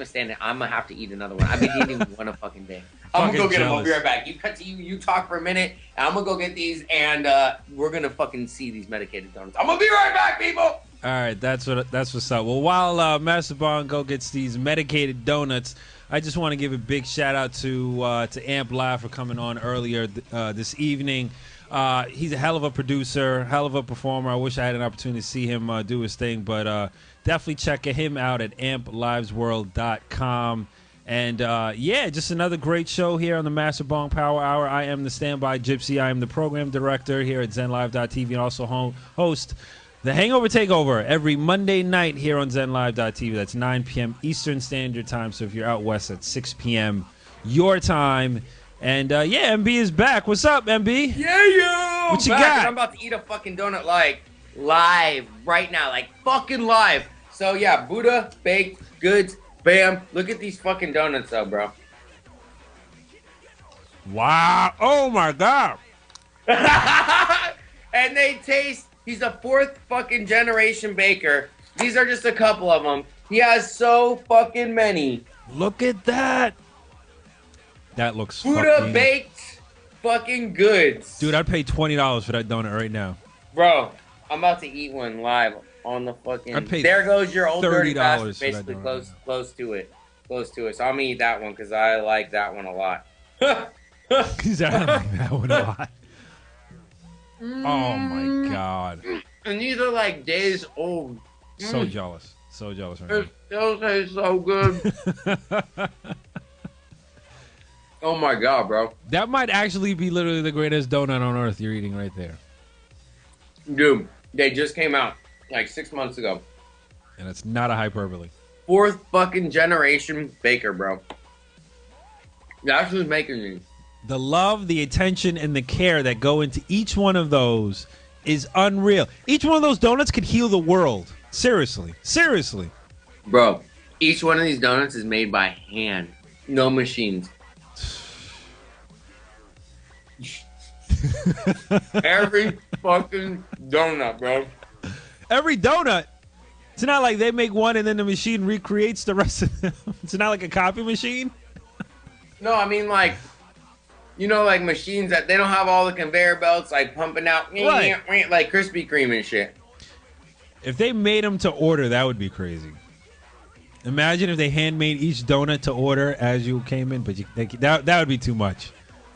stand it. I'm gonna have to eat another one. I've been eating one a fucking day. I'm gonna go Fucking get them. I'll be jealous. right back. You talk for a minute, and I'm gonna go get these, and we're gonna fucking see these medicated donuts. I'm gonna be right back, people. All right, that's what's up. Well, while MasterBong go gets these medicated donuts, I just want to give a big shout out to Amp Live for coming on earlier this evening. He's a hell of a producer, hell of a performer. I wish I had an opportunity to see him do his thing, but definitely check him out at amplivesworld.com. And yeah, just another great show here on the MasterBong Power Hour. I am the Standby Gypsy. I am the program director here at ZenLive.tv and also host the Hangover Takeover every Monday night here on ZenLive.tv. That's 9 p.m. Eastern Standard Time. So if you're out west, at 6 p.m. your time. And yeah, MB is back. What's up, MB? Yeah, yo! What you Back, got? and I'm about to eat a fucking donut like live right now, like fucking live. So yeah, Buddha baked goods. Bam! Look at these fucking donuts, though, bro. Wow! Oh my God! And they taste. He's a fourth fucking generation baker. These are just a couple of them. He has so fucking many. Look at that! That looks Buddha fucking... baked fucking goods. Dude, I'd pay $20 for that donut right now. Bro, I'm about to eat one live on the fucking. I'd pay There goes your old dirty $30 bastard. for that Basically, donut. close to it. So I'm gonna eat that one because I like that one a lot. Because I don't like that one a lot. Oh my God! And these are like days old. So jealous. So jealous right It still tastes so good. Oh my God, bro. That might actually be literally the greatest donut on earth you're eating right there. Dude, they just came out like 6 months ago. And it's not a hyperbole. Fourth fucking generation baker, bro. That's who's making these. The love, the attention, and the care that go into each one of those is unreal. Each one of those donuts could heal the world. Seriously. Seriously. Bro, each one of these donuts is made by hand. No machines. Every fucking donut, bro. Every donut. It's not like they make one and then the machine recreates the rest of them. It's not like a copy machine. No, I mean like, you know, like machines that they don't have all the conveyor belts like pumping out Right. like Krispy Kreme and shit. If they made them to order, that would be crazy. Imagine if they handmade each donut to order as you came in, but that would be too much.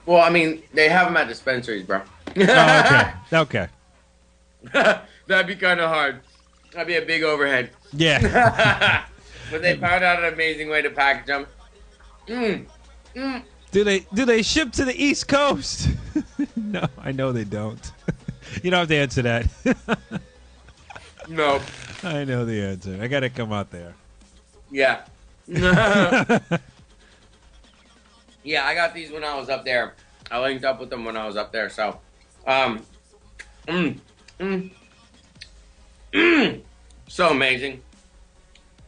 Well, I mean, they have them at dispensaries, bro. Oh, okay. Okay. That'd be kind of hard. That'd be a big overhead. Yeah. But they found out an amazing way to package them. Do they ship to the East Coast? No, I know they don't. You don't have to answer that. No. I know the answer. I gotta come out there. Yeah. Yeah, I got these when I was up there. I linked up with them when I was up there. So, so amazing.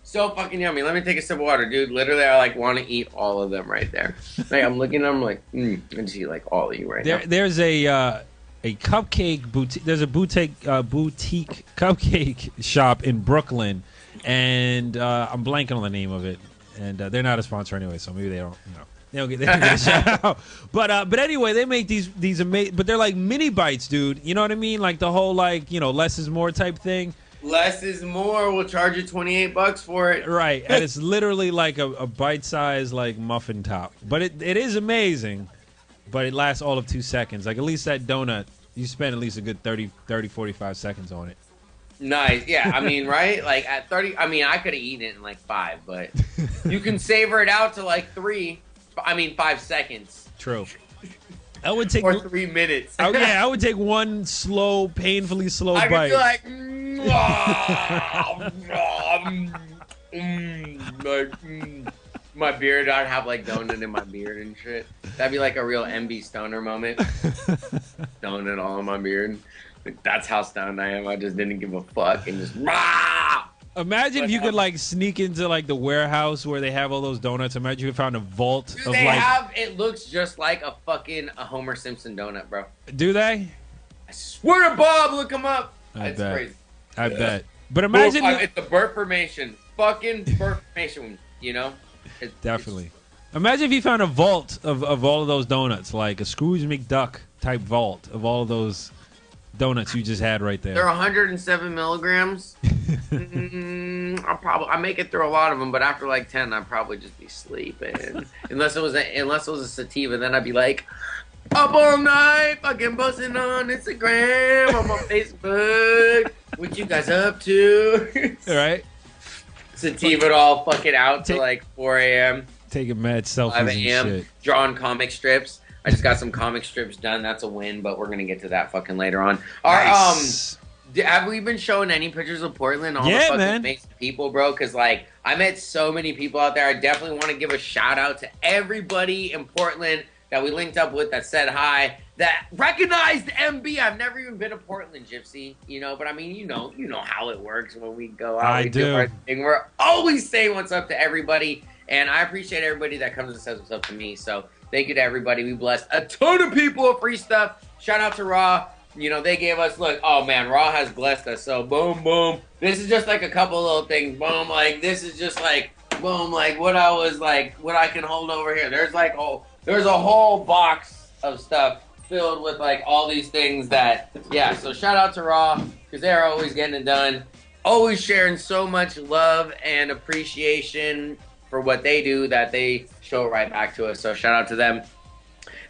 So fucking yummy. Let me take a sip of water, dude. Literally, I like want to eat all of them right there. Like I'm looking at them like, I just eat like all of you right now. There's a cupcake boutique. There's a boutique cupcake shop in Brooklyn, and I'm blanking on the name of it. And they're not a sponsor anyway, so maybe they don't. They don't get a shout out. But anyway, they make these amazing. But they're like mini bites, dude. You know what I mean? Like the whole less is more type thing. Less is more. We'll charge you $28 for it. Right, and it's literally like a bite-sized like muffin top. But it is amazing. But it lasts all of 2 seconds. Like at least that donut, you spend at least a good 30, 45 seconds on it. Nice. Yeah, I mean, right? Like at 30, I mean, I could have eaten it in like 5, but you can savor it out to like 5 seconds. True. I would take or 3 minutes. Oh yeah, I would take one slow, painfully slow I bite. could be like, my beard. I'd have like donut in my beard and shit. That'd be like a real MB stoner moment. Donut all in my beard. Like, that's how stoned I am. I just didn't give a fuck and just. Imagine if you could like sneak into like the warehouse where they have all those donuts. Imagine if you found a vault Dude, of they like. have. It looks just like a fucking Homer Simpson donut, bro. Do they? I swear to Bob, look him up. I It's bet. crazy. I bet. But imagine it's the bird formation. Fucking bird formation. You know. Definitely. Imagine if you found a vault of all of those donuts, like a Scrooge McDuck type vault of all of those donuts you just had right there. They're 107 milligrams. I make it through a lot of them, but after like 10, I'd probably just be sleeping. unless it was a sativa, then I'd be like up all night, fucking posting on Instagram, I'm on Facebook. What you guys up to? All right. Sativa it all fucking out to like 4 a.m. Taking mad selfies 5 and a.m. shit. Drawing comic strips. I just got some comic strips done. That's a win, but we're gonna get to that fucking later on. Nice. Have we been showing any pictures of Portland? All Yeah, the fucking man. amazing people, bro. Because like I met so many people out there. I definitely want to give a shout out to everybody in Portland that we linked up with that said hi, that recognized MB. I've never even been to Portland, Gypsy. But I mean, you know how it works when we go out. I We do. our thing. We're always saying what's up to everybody, and I appreciate everybody that comes and says what's up to me. So thank you to everybody. We blessed a ton of people with free stuff. Shout out to Raw. They gave us, oh man, Raw has blessed us. So boom, boom. This is just like a couple little things. Boom, like this is just like, boom, like what I can hold over here. There's there's a whole box of stuff filled with like all these things that, yeah. So shout out to Raw because they're always getting it done. Always sharing so much love and appreciation for what they do that they show it right back to us. So shout out to them.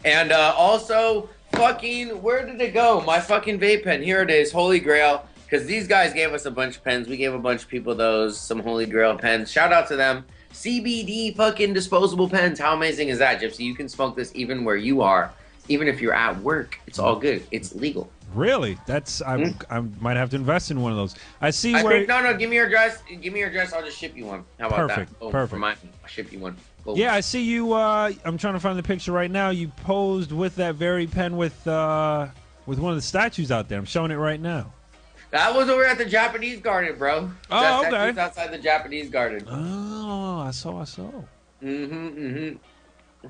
And also, fucking, where did it go? My fucking vape pen. Here it is, Holy Grail. Because these guys gave us a bunch of pens. We gave a bunch of people some Holy Grail pens. Shout out to them. CBD fucking disposable pens. How amazing is that, Gypsy? You can smoke this even where you are. Even if you're at work. It's all good. It's legal. Really? I might have to invest in one of those. No, give me your address. Give me your address. I'll just ship you one. How about Perfect. that? Boom, Perfect. Remind me. I'll ship you one. Boom. Yeah, I see you. I'm trying to find the picture right now. You posed with that very pen with one of the statues out there. I'm showing it right now. That was over at the Japanese garden, bro. Oh, okay. That's outside the Japanese garden. Oh, I saw.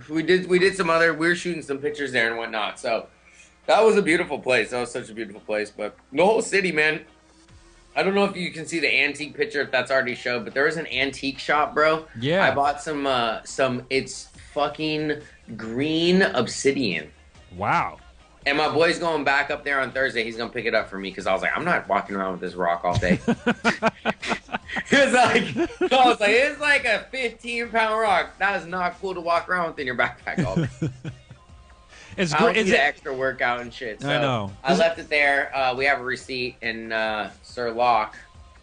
We did some other. We were shooting some pictures there and whatnot. So that was a beautiful place. That was such a beautiful place. But the whole city, man. I don't know if you can see the antique picture if that's already showed, but there is an antique shop, bro. Yeah. I bought some. It's fucking green obsidian. Wow. And my boy's going back up there on Thursday. He's gonna pick it up for me because I was like, I'm not walking around with this rock all day. It's like a 15-pound rock. That is not cool to walk around with in your backpack all day. It's I don't great. need the extra workout and shit. So I know. I left it there. We have a receipt, and Sir Locke,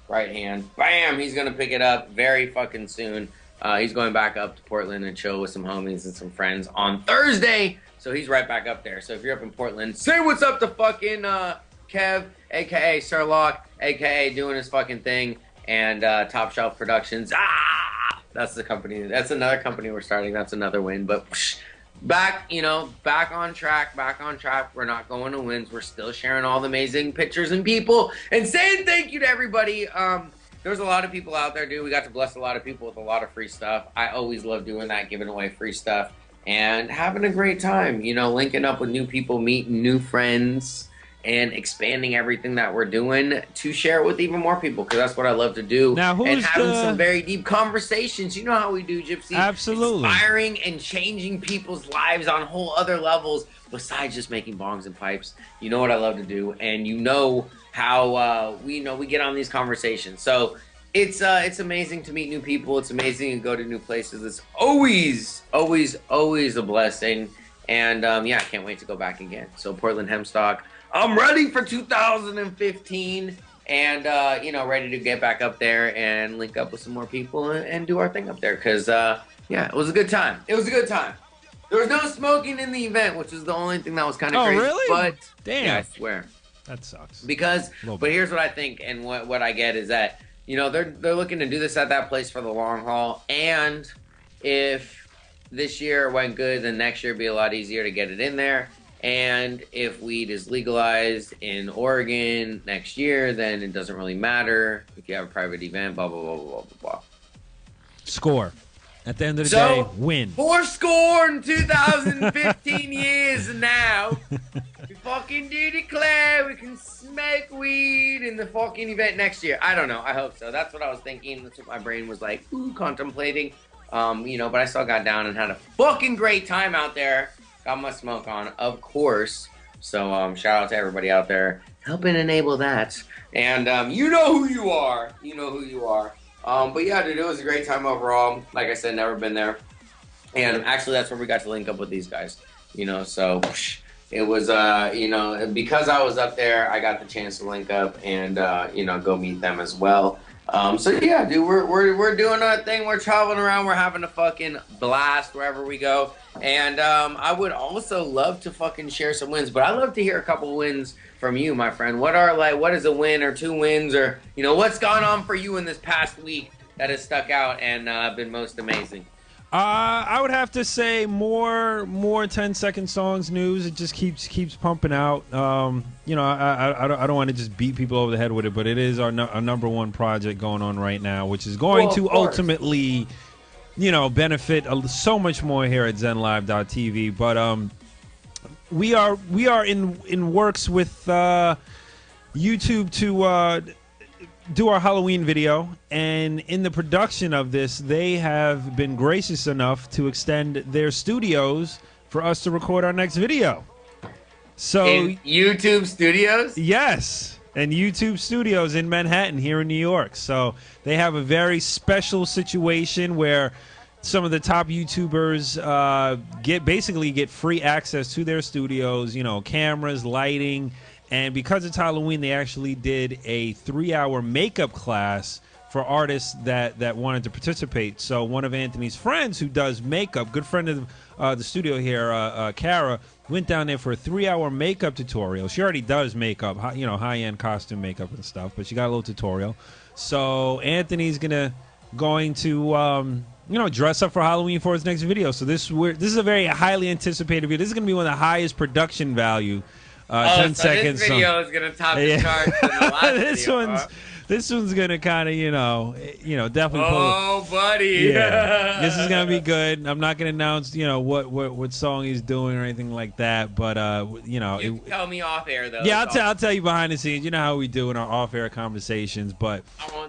right hand, bam, he's gonna pick it up very fucking soon. He's going back up to Portland and chill with some homies and some friends on Thursday. So he's right back up there. So if you're up in Portland, say what's up to fucking Kev, aka Sir Locke, aka doing his fucking thing, and Top Shelf Productions. That's the company. That's another company we're starting. That's another win. But back on track. We're not going to wins. We're still sharing all the amazing pictures and people and saying thank you to everybody. There's a lot of people out there, dude. We got to bless a lot of people with a lot of free stuff. I always love doing that, giving away free stuff and having a great time, linking up with new people, meeting new friends, and expanding everything that we're doing to share it with even more people, because that's what I love to do. Now, and having some very deep conversations. You know how we do, Gypsy. Absolutely. Inspiring and changing people's lives on whole other levels besides just making bongs and pipes. You know what I love to do, and you know how we get on these conversations. So it's amazing to meet new people. It's amazing to go to new places. It's always a blessing. And I can't wait to go back again. So Portland Hemstock, I'm ready for 2015, and ready to get back up there and link up with some more people and do our thing up there. Cause it was a good time. There was no smoking in the event, which is the only thing that was kind of crazy. Really? But damn, yeah, I swear that sucks. But here's what I think, and what I get is that they're looking to do this at that place for the long haul, and if this year went good, then next year it'd be a lot easier to get it in there. And if weed is legalized in Oregon next year, then it doesn't really matter if you have a private event, blah, blah, blah, blah, blah, blah. Score. At the end of the day, win. 4 in 2015 years now. We fucking do declare we can smoke weed in the fucking event next year. I don't know. I hope so. That's what I was thinking. That's what my brain was like, contemplating. But I still got down and had a fucking great time out there. Got my smoke on, of course. So shout out to everybody out there helping enable that. And you know who you are. You know who you are. But yeah, dude, it was a great time overall. Like I said, never been there. And actually, that's where we got to link up with these guys. So it was, because I was up there, I got the chance to link up and, go meet them as well. So yeah, dude, we're doing our thing. We're traveling around. We're having a fucking blast wherever we go. And I would also love to fucking share some wins, but I'd love to hear a couple wins from you, my friend. What is a win or two wins, or what's gone on for you in this past week that has stuck out and been most amazing? I would have to say more 10-second songs news. It just keeps pumping out. I don't want to just beat people over the head with it, but it is our number one project going on right now, which is going to ultimately, benefit so much more here at ZenLive.tv. But we are in works with YouTube to do our Halloween video, and in the production of this, they have been gracious enough to extend their studios for us to record our next video. So in YouTube Studios? Yes, and YouTube Studios in Manhattan here in New York. So they have a very special situation where some of the top YouTubers get free access to their studios, cameras, lighting. And because it's Halloween, they actually did a 3-hour makeup class for artists that wanted to participate. So one of Anthony's friends who does makeup, good friend of the studio here, Kara, went down there for a 3-hour makeup tutorial. She already does makeup, high-end costume makeup and stuff, but she got a little tutorial. So Anthony's going to dress up for Halloween for his next video. So this is a very highly anticipated video. This is going to be one of the highest production value 10 seconds. This video is gonna top the charts in the last This one's gonna kind of definitely. Oh, buddy. Yeah, this is gonna be good. I'm not gonna announce what song he's doing or anything like that, but you tell me off air though. Yeah, I'll tell you behind the scenes. You know how we do in our off air conversations, but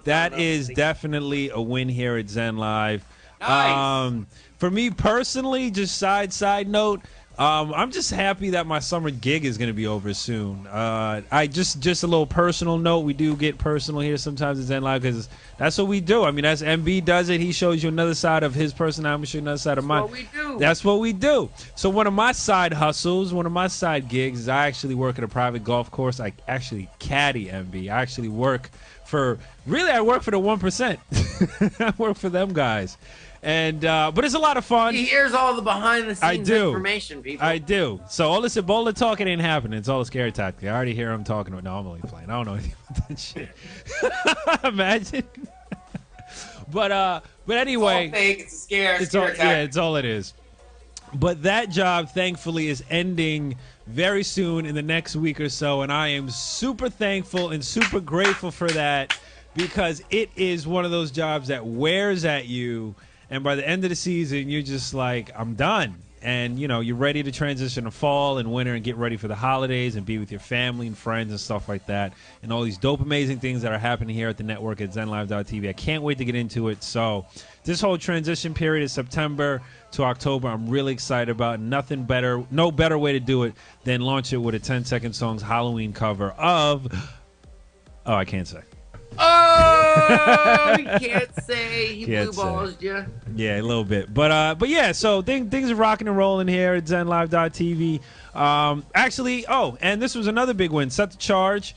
that is definitely a win here at Zen Live. Nice. For me personally, just side note. I'm just happy that my summer gig is going to be over soon. I just a little personal note. We do get personal here sometimes at Zen Live because that's what we do. I mean, that's MB does it. He shows you another side of his personality. I'm sure another side of mine. That's what we do. That's what we do. So one of my side hustles, one of my side gigs is I actually work at a private golf course. I actually caddy MB. I actually work for the 1%. I work for them guys. And but it's a lot of fun. He hears all the behind the scenes information, people. I do. So all this Ebola talking ain't happening. It's all a scary tactic. I already hear him talking. No, I'm only playing. I don't know anything about that shit. Imagine. But anyway, it's all fake. It's a scare tactic. Yeah, it's all it is. But that job, thankfully, is ending very soon in the next week or so, and I am super thankful and super grateful for that because it is one of those jobs that wears at you. And by the end of the season, you're just like, I'm done. And, you're ready to transition to fall and winter and get ready for the holidays and be with your family and friends and stuff like that. And all these dope, amazing things that are happening here at the network at ZenLive.tv. I can't wait to get into it. So this whole transition period is September to October. I'm really excited about it. No better way to do it than launch it with a 10-second songs Halloween cover of... Oh, I can't say. Oh, he can't say. He blue balls you. Yeah, a little bit. But yeah, so things are rocking and rolling here at ZenLive.tv. And this was another big win. Set the Charge,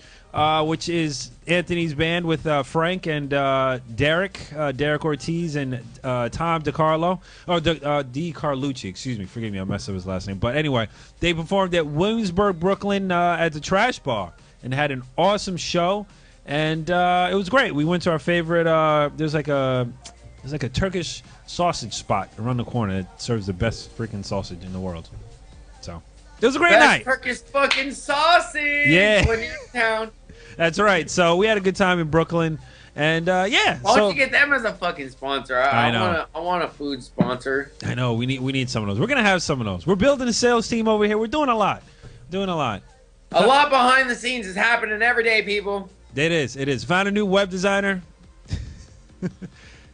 which is Anthony's band with Frank and Derek Ortiz and Tom DiCarlo. DiCarlucci, excuse me. Forgive me, I messed up his last name. But anyway, they performed at Williamsburg, Brooklyn at the Trash Bar and had an awesome show. And it was great. We went to our favorite. There's like a Turkish sausage spot around the corner that serves the best freaking sausage in the world. So it was a great night. Turkish fucking sausage. Yeah. When you're in town. That's right. So we had a good time in Brooklyn, and yeah. Why don't you get them as a fucking sponsor? I know. I want a food sponsor. I know. We need some of those. We're gonna have some of those. We're building a sales team over here. We're doing a lot. A lot behind the scenes is happening every day, people. It is. Found a new web designer.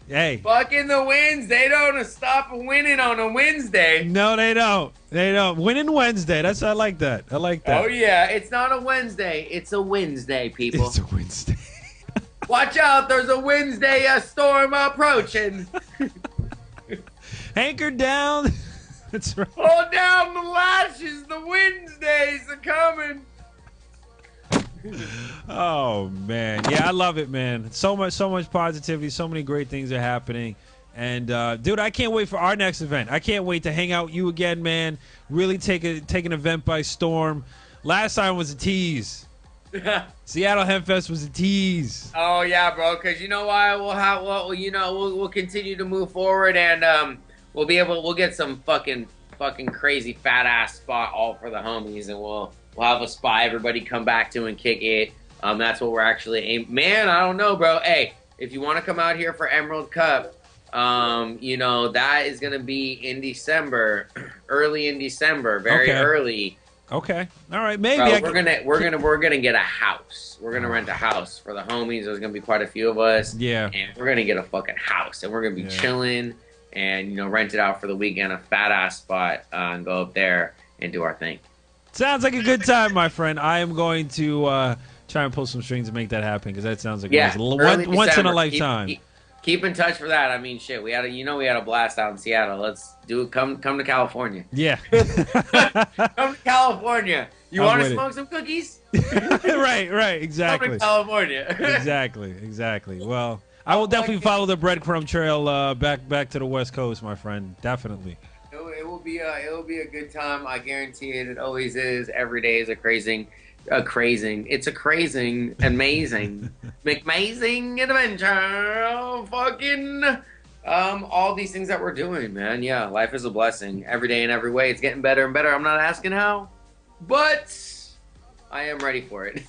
Hey. Fucking the wins. They don't stop winning on a Wednesday. No, they don't. They don't. Winning Wednesday. I like that. I like that. Oh, yeah. It's not a Wednesday. It's a Wednesday, people. It's a Wednesday. Watch out. There's a Wednesday storm approaching. Anchor down. That's right. Hold down the lashes. The Wednesdays are coming. Oh man, yeah, I love it, man. So much positivity. So many great things are happening, and dude, I can't wait for our next event. I can't wait to hang out with you again, man. Really take an event by storm. Last time was a tease. Seattle Hempfest was a tease. Oh yeah, bro. Because you know why? We'll continue to move forward, and we'll get some fucking crazy fat ass spot all for the homies, and we'll have a spot everybody come back to and kick it. That's what we're actually aiming. Man, I don't know, bro. Hey, if you want to come out here for Emerald Cup, that is gonna be in December, early in December, very early. Okay, all right, maybe. Bro, we're gonna get a house. We're gonna rent a house for the homies. There's gonna be quite a few of us. Yeah, and we're gonna get a fucking house, and we're gonna be chilling, and rent it out for the weekend, a fat ass spot, and go up there and do our thing. Sounds like a good time, my friend. I am going to try and pull some strings to make that happen because that sounds like once in a lifetime. Keep in touch for that. I mean, shit, we had a blast out in Seattle. Let's do it. Come to California. Yeah. Come to California. You want to smoke some cookies? right, exactly. Come to California. Exactly. Well, I will definitely follow the breadcrumb trail back to the West Coast, my friend. Definitely. It will be a good time. I guarantee it. It always is. Every day is a crazing. It's a crazing, amazing, McMazing adventure. Fucking all these things that we're doing, man. Yeah, life is a blessing. Every day in every way, it's getting better and better. I'm not asking how, but I am ready for it.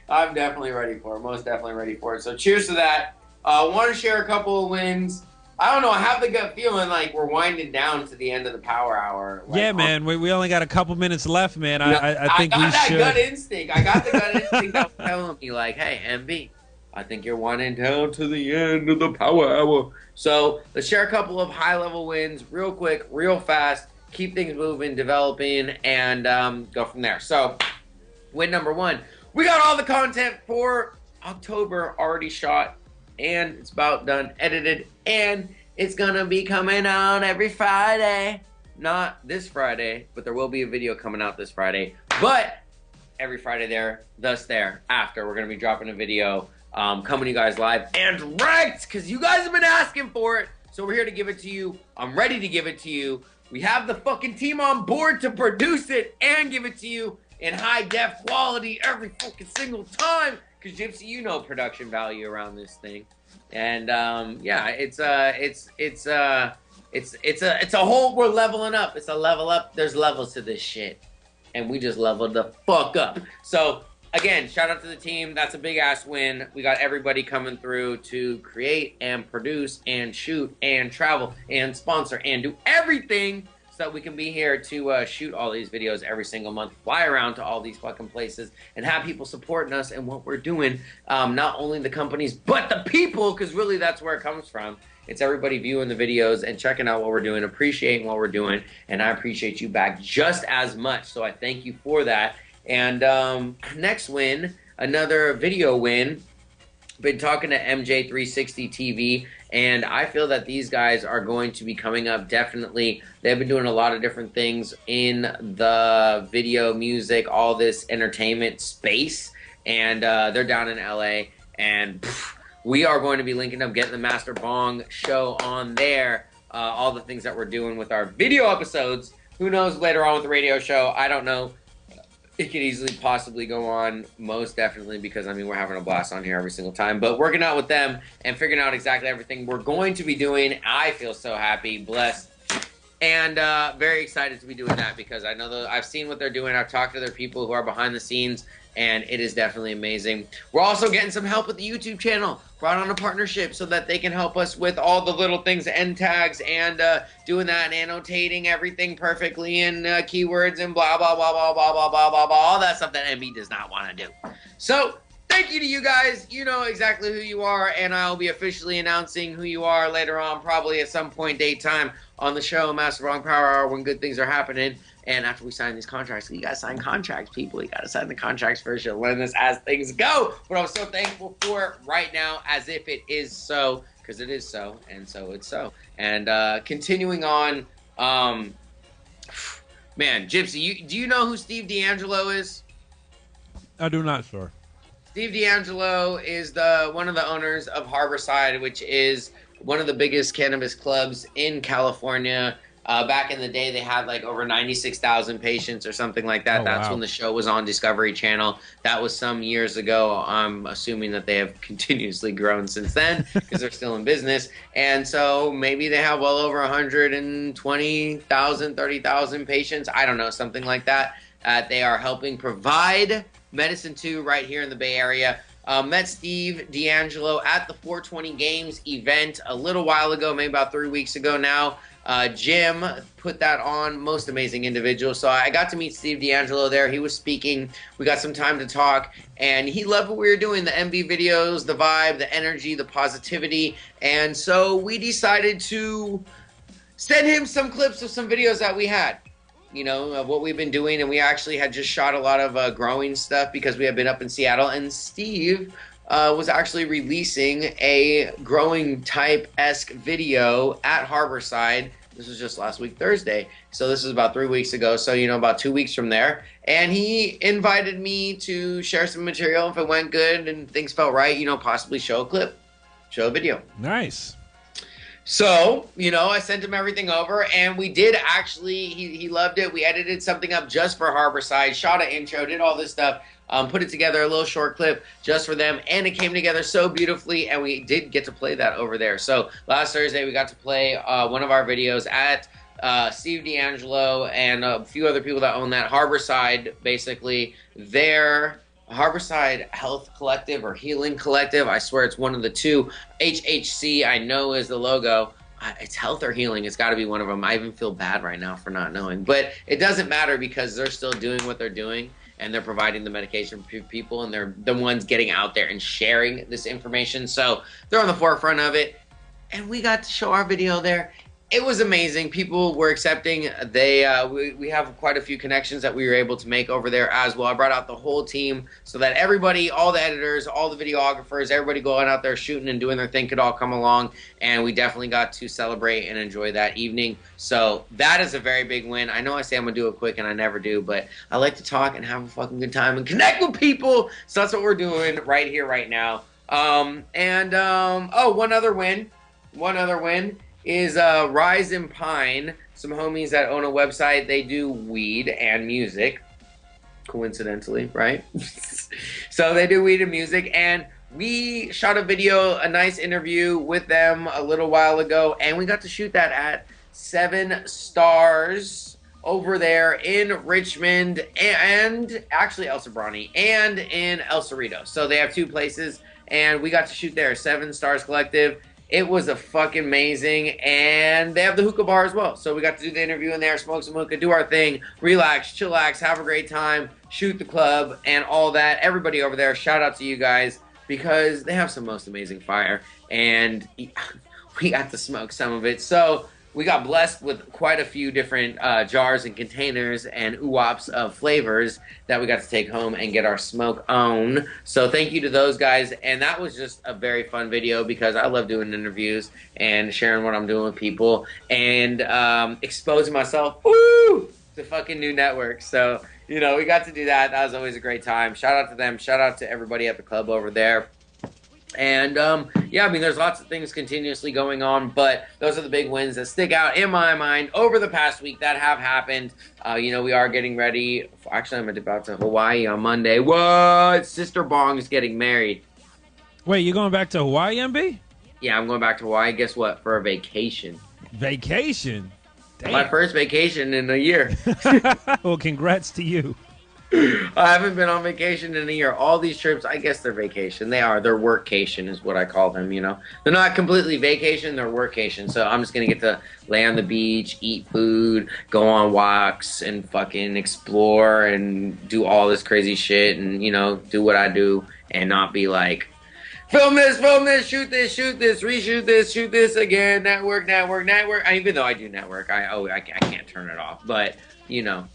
I'm definitely ready for it. Most definitely ready for it. So cheers to that. Want to share a couple of wins. I don't know. I have the gut feeling like we're winding down to the end of the power hour. Yeah, man. We only got a couple minutes left, man. I think we should. I got the gut instinct that was telling me, like, hey, MB, I think you're winding down to the end of the power hour. So let's share a couple of high-level wins real quick, real fast, keep things moving, developing, and go from there. So win number one. We got all the content for October already shot, and it's about done, edited, and it's gonna be coming out every Friday. Not this Friday, but there will be a video coming out this Friday. But every Friday after, we're gonna be dropping a video coming to you guys live and ranked, because you guys have been asking for it. So we're here to give it to you. I'm ready to give it to you. We have the fucking team on board to produce it and give it to you in high def quality every fucking single time. Because Gypsy, you know production value around this thing, and yeah, it's a whole. We're leveling up. It's a level up. There's levels to this shit, and we just leveled the fuck up. So again, shout out to the team. That's a big ass win. We got everybody coming through to create and produce and shoot and travel and sponsor and do everything, so that we can be here to shoot all these videos every single month, fly around to all these fucking places, and have people supporting us and what we're doing. Not only the companies, but the people, because really that's where it comes from. It's everybody viewing the videos and checking out what we're doing, appreciating what we're doing, and I appreciate you back just as much, so I thank you for that. And next win, another video win. Been talking to MJ360 TV, and I feel that these guys are going to be coming up definitely. They've been doing a lot of different things in the video, music, all this entertainment space, and they're down in LA, and we are going to be linking up, getting the MasterBong show on there, all the things that we're doing with our video episodes. Who knows later on with the radio show? I don't know. It could easily possibly go on, most definitely, because, I mean, we're having a blast on here every single time. But working out with them and figuring out exactly everything we're going to be doing, I feel so happy, blessed, and very excited to be doing that, because I know that I've seen what they're doing. I've talked to their people who are behind the scenes, and it is definitely amazing. We're also getting some help with the YouTube channel. Brought on a partnership so that they can help us with all the little things, end tags, and doing that and annotating everything perfectly, and keywords and blah, blah, blah, blah, blah, blah, blah, blah, blah, all that stuff that MB does not want to do. So thank you to you guys. You know exactly who you are, and I'll be officially announcing who you are later on, probably at some point, date, time on the show, MasterBong Power Hour, when good things are happening. And after we sign these contracts, you gotta sign contracts, people. You gotta sign the contracts first. You'll learn this as things go. But I'm so thankful for it right now, as if it is so, because it is so, and so it's so. And continuing on, man, Gypsy, do you know who Steve D'Angelo is? I do not, sir. Steve D'Angelo is one of the owners of Harborside, which is one of the biggest cannabis clubs in California. Back in the day, they had like over 96,000 patients or something like that. Oh, That's wow. when the show was on Discovery Channel. That was some years ago. I'm assuming that they have continuously grown since then because they're still in business. And so maybe they have well over 120,000, 30,000 patients. I don't know, something like that. They are helping provide medicine to right here in the Bay Area. Met Steve D'Angelo at the 420 Games event a little while ago, maybe about 3 weeks ago now. Jim put that on. Most amazing individual. So I got to meet Steve D'Angelo there. He was speaking. We got some time to talk, and he loved what we were doing, the MV videos, the vibe, the energy, the positivity. And so we decided to send him some clips of some videos that we had, you know, of what we've been doing. And we actually had just shot a lot of growing stuff because we had been up in Seattle, and Steve was actually releasing a growing type-esque video at Harborside. This was just last week, Thursday. So this is about 3 weeks ago. So, you know, about 2 weeks from there. And he invited me to share some material if it went good and things felt right, you know, possibly show a clip, show a video. Nice. So, you know, I sent him everything over, and we did actually, he loved it. We edited something up just for Harborside, shot an intro, did all this stuff. Put it together, a little short clip just for them, and it came together so beautifully, and we did get to play that over there. So last Thursday, we got to play one of our videos at Steve D'Angelo and a few other people that own that Harborside, basically their Harborside Health Collective or Healing Collective. I swear it's one of the two. HHC, I know, is the logo. It's health or healing. It's got to be one of them. I even feel bad right now for not knowing, but it doesn't matter because they're still doing what they're doing. And they're providing the medication for people, and they're the ones getting out there and sharing this information. So they're on the forefront of it. And we got to show our video there. It was amazing. People were accepting. We have quite a few connections that we were able to make over there as well. I brought out the whole team so that everybody, all the editors, all the videographers, everybody going out there shooting and doing their thing could all come along. And we definitely got to celebrate and enjoy that evening. So that is a very big win. I know I say I'm going to do it quick, and I never do, but I like to talk and have a fucking good time and connect with people. So that's what we're doing right here, right now. Oh, one other win. One other win is Rise and Pine, some homies that own a website. They do weed and music, coincidentally, right? So they do weed and music, and we shot a video, a nice interview with them a little while ago, and we got to shoot that at 7 Stars over there in Richmond and actually El Sobrani and in El Cerrito. So they have two places, and we got to shoot there, 7 Stars Collective. It was a fucking amazing, and they have the hookah bar as well. So we got to do the interview in there, smoke some hookah, do our thing, relax, chillax, have a great time, shoot the club, and all that. Everybody over there, shout out to you guys because they have some most amazing fire, and we got to smoke some of it. So we got blessed with quite a few different jars and containers and oops of flavors that we got to take home and get our smoke on. So thank you to those guys. And that was just a very fun video because I love doing interviews and sharing what I'm doing with people and exposing myself to fucking new networks. So, you know, we got to do that. That was always a great time. Shout out to them. Shout out to everybody at the club over there. And, yeah, I mean, there's lots of things continuously going on, but those are the big wins that stick out in my mind over the past week that have happened. You know, we are getting ready. Actually, I'm about to Hawaii on Monday. What? Sister Bong is getting married. Wait, you going back to Hawaii, MB? Yeah, I'm going back to Hawaii. Guess what? For a vacation. Vacation? Damn. My first vacation in a year. Well, congrats to you. I haven't been on vacation in a year. All these trips, I guess they're vacation. They are. They're workcation is what I call them, you know. They're not completely vacation, they're workation. So I'm just going to get to lay on the beach, eat food, go on walks, and fucking explore and do all this crazy shit and, you know, do what I do and not be like, film this, shoot this, reshoot this, shoot this again, network. Even though I do network, I can't turn it off. But, you know.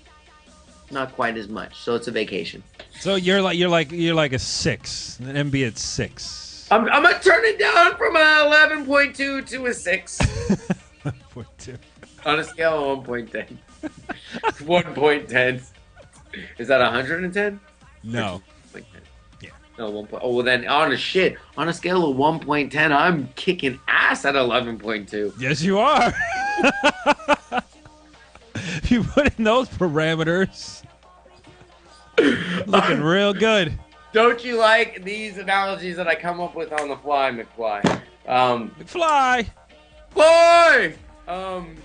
Not quite as much, so it's a vacation. So you're like a 6, an MB at 6. I'm gonna turn it down from a 11.2 to a 6. 11.2. On a scale of 1.10. 1.10. Is that 110? No. 1.10. Yeah. No, 1. Oh, well then on a scale of 1.10, I'm kicking ass at 11.2. Yes, you are. If you put in those parameters, looking real good. Don't you like these analogies that I come up with on the fly, McFly? McFly! Fly!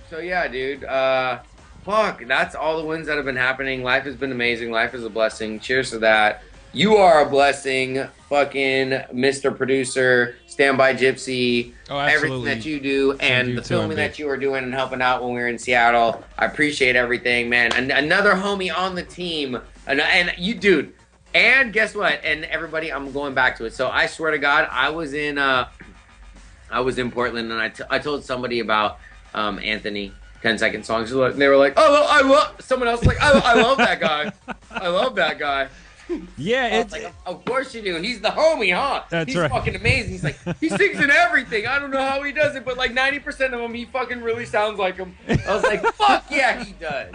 So yeah, dude. Fuck, that's all the wins that have been happening. Life has been amazing. Life is a blessing. Cheers to that. You are a blessing, fucking Mr. Producer, Standby Gypsy, everything that you do, and the filming that you are doing and helping out when we were in Seattle. I appreciate everything, man. And another homie on the team, and you, dude. And guess what? And everybody, I'm going back to it. So I swear to God, I was in Portland, and I told somebody about Anthony. 10-second songs. They were like, oh, I love. Someone else was like, I love that guy. I love that guy. Yeah, it's like, of course you do. He's the homie, huh? He's right. Fucking amazing. He's like, he sings in everything. I don't know how he does it, but like 90% of them, he fucking really sounds like him. I was like, fuck yeah, he does.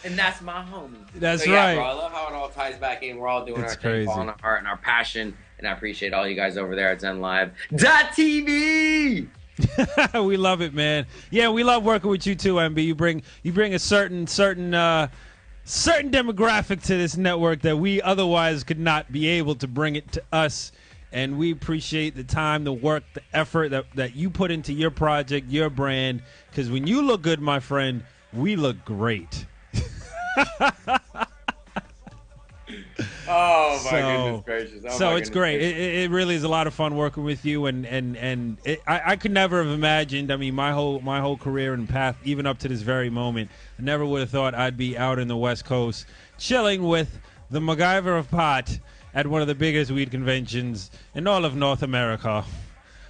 And that's my homie. That's so, yeah, right. Bro, I love how it all ties back in. We're all doing It's our thing, crazy. following our heart and our passion. And I appreciate all you guys over there at ZenLive.tv. We love it, man. Yeah, we love working with you too, MB. You bring a certain demographic to this network that we otherwise could not be able to bring it to us. And we appreciate the time, the work, the effort that you put into your project, your brand. Because when you look good, my friend, we look great. Oh my goodness gracious! It's great. It really is a lot of fun working with you, and I could never have imagined. I mean, my whole career and path, even up to this very moment, I never would have thought I'd be out in the West Coast, chilling with the MacGyver of pot at one of the biggest weed conventions in all of North America.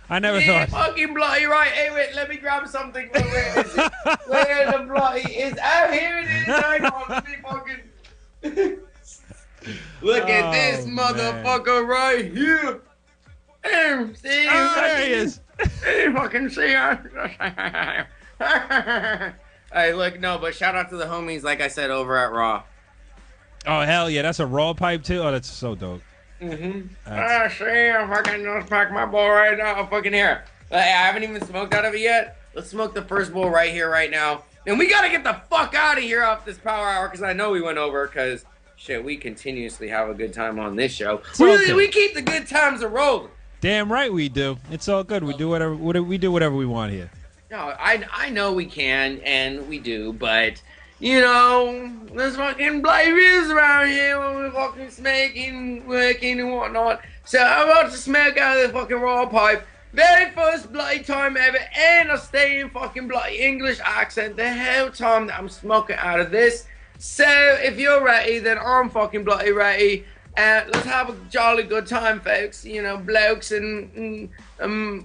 I never thought. Fucking bloody right. Hey, wait, let me grab something. Where is it? Where the bloody is? Oh, here it is. Hang on, let me fucking. Look at this motherfucker right here. See, there he is. You fucking see. Hey, look, no, but shout out to the homies, like I said, over at Raw. Oh hell yeah, that's a raw pipe too. Oh, that's so dope. See, I'm fucking just pack my bowl right now. I'll fucking hear it. I haven't even smoked out of it yet. Let's smoke the first bowl right here, right now. And we gotta get the fuck out of here off this power hour, because I know we went over, because shit, we continuously have a good time on this show. We keep the good times a rolling. Damn right we do. It's all good. We do whatever we want here. No, I know we can, and we do, but you know, there's fucking bloody views around here when we're fucking smoking, working and whatnot. So I'm about to smoke out of the fucking raw pipe. Very first bloody time ever, and I stay in fucking bloody English accent the whole time that I'm smoking out of this. So if you're ready, then I'm fucking bloody ready. Let's have a jolly good time, folks. You know, blokes and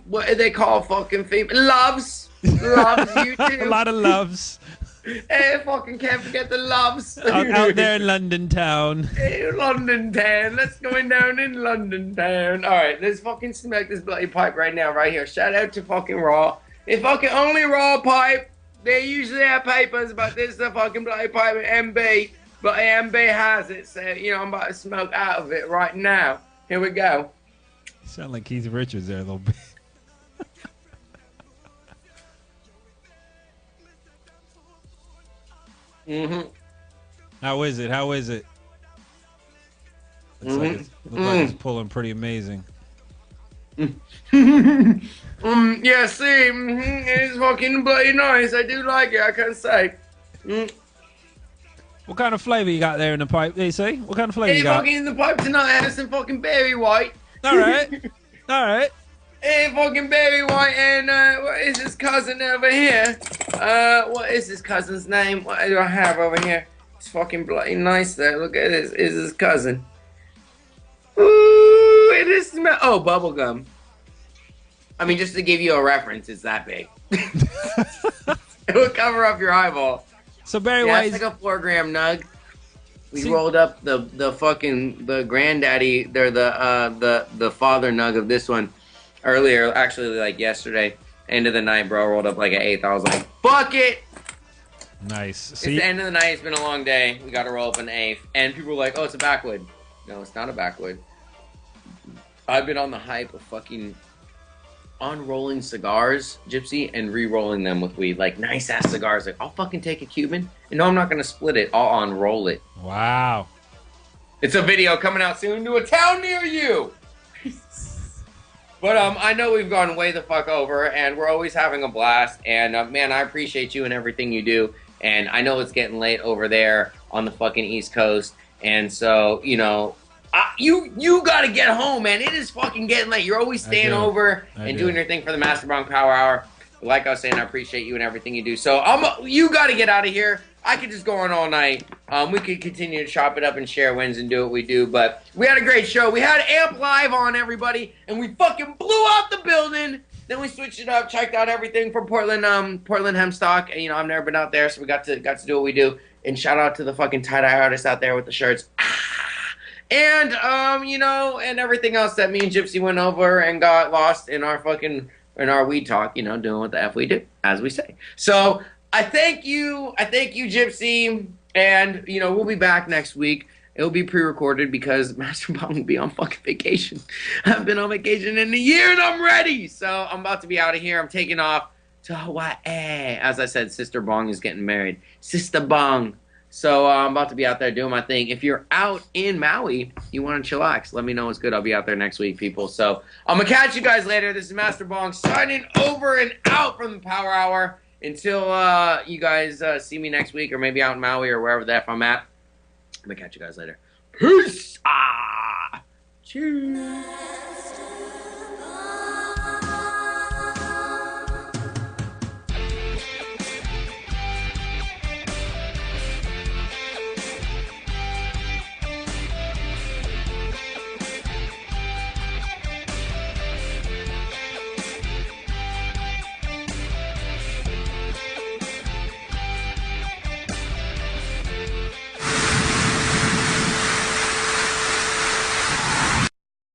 what do they call fucking female? Loves you too. A lot of loves. Hey, fucking can't forget the loves. Out there in London town. Hey, London town. Let's going down in London town. All right, let's fucking smoke this bloody pipe right now, right here. Shout out to fucking Raw. If fucking only Raw pipe. They usually have papers, but this is the fucking bloody pipe at MB. But MB has it, so, you know, I'm about to smoke out of it right now. Here we go. You sound like Keith Richards there a little bit. How is it? Looks like it's pulling pretty amazing. Yeah, see, it's fucking bloody nice. I do like it, I can say. What kind of flavor you got there in the pipe, DC? What kind of flavor Hey, you got? fucking in the pipe tonight, I had some fucking berry white. All right. All right. Hey, fucking berry white, and what is his cousin over here? What is his cousin's name? What do I have over here? It's fucking bloody nice there. Look at this. Is his cousin? Ooh, it is smell. Oh, bubblegum. I mean, just to give you a reference, it's that big. It will cover up your eyeball. So Barry Yeah, White. it's like a 4-gram nug. We See- rolled up the granddaddy, the father nug of this one earlier, actually like yesterday. End of the night, bro. Rolled up like an 1/8. I was like, fuck it. Nice. It's See, the end of the night. It's been a long day. We got to roll up an 1/8. And people were like, oh, it's a backwood. No, it's not a backwood. I've been on the hype of fucking unrolling cigars, Gypsy, and re-rolling them with weed. Like, nice-ass cigars. Like, I'll fucking take a Cuban. And no, I'm not going to split it. I'll unroll it. wow. It's a video coming out soon to a town near you. But I know we've gone way the fuck over, and we're always having a blast. And man, I appreciate you and everything you do. And I know it's getting late over there on the fucking East Coast. And so, you know, you got to get home, man. It is fucking getting late. You're always staying over and doing your thing for the MasterBong Power Hour. Like I was saying, I appreciate you and everything you do. So you got to get out of here. I could just go on all night. We could continue to chop it up and share wins and do what we do. But we had a great show. We had Amp Live on, everybody, and we fucking blew out the building. Then we switched it up, checked out everything from Portland Hemstock. And, you know, I've never been out there, so we got to do what we do. And shout out to the fucking tie-dye artists out there with the shirts. And, you know, and everything else that me and Gypsy went over and got lost in our weed talk, you know, doing what the F we do, as we say. So I thank you, Gypsy, and, you know, we'll be back next week. It'll be pre-recorded because MasterBong will be on fucking vacation. I've been on vacation in a year and I'm ready. So I'm about to be out of here. I'm taking off to Hawaii. As I said, Sister Bong is getting married. Sister Bong. So I'm about to be out there doing my thing. If you're out in Maui, you want to chillax, let me know what's good. I'll be out there next week, people. So I'm going to catch you guys later. This is MasterBong signing over and out from the Power Hour. Until you guys see me next week or maybe out in Maui or wherever the F I'm at. I'm going to catch you guys later. Peace! Cheers!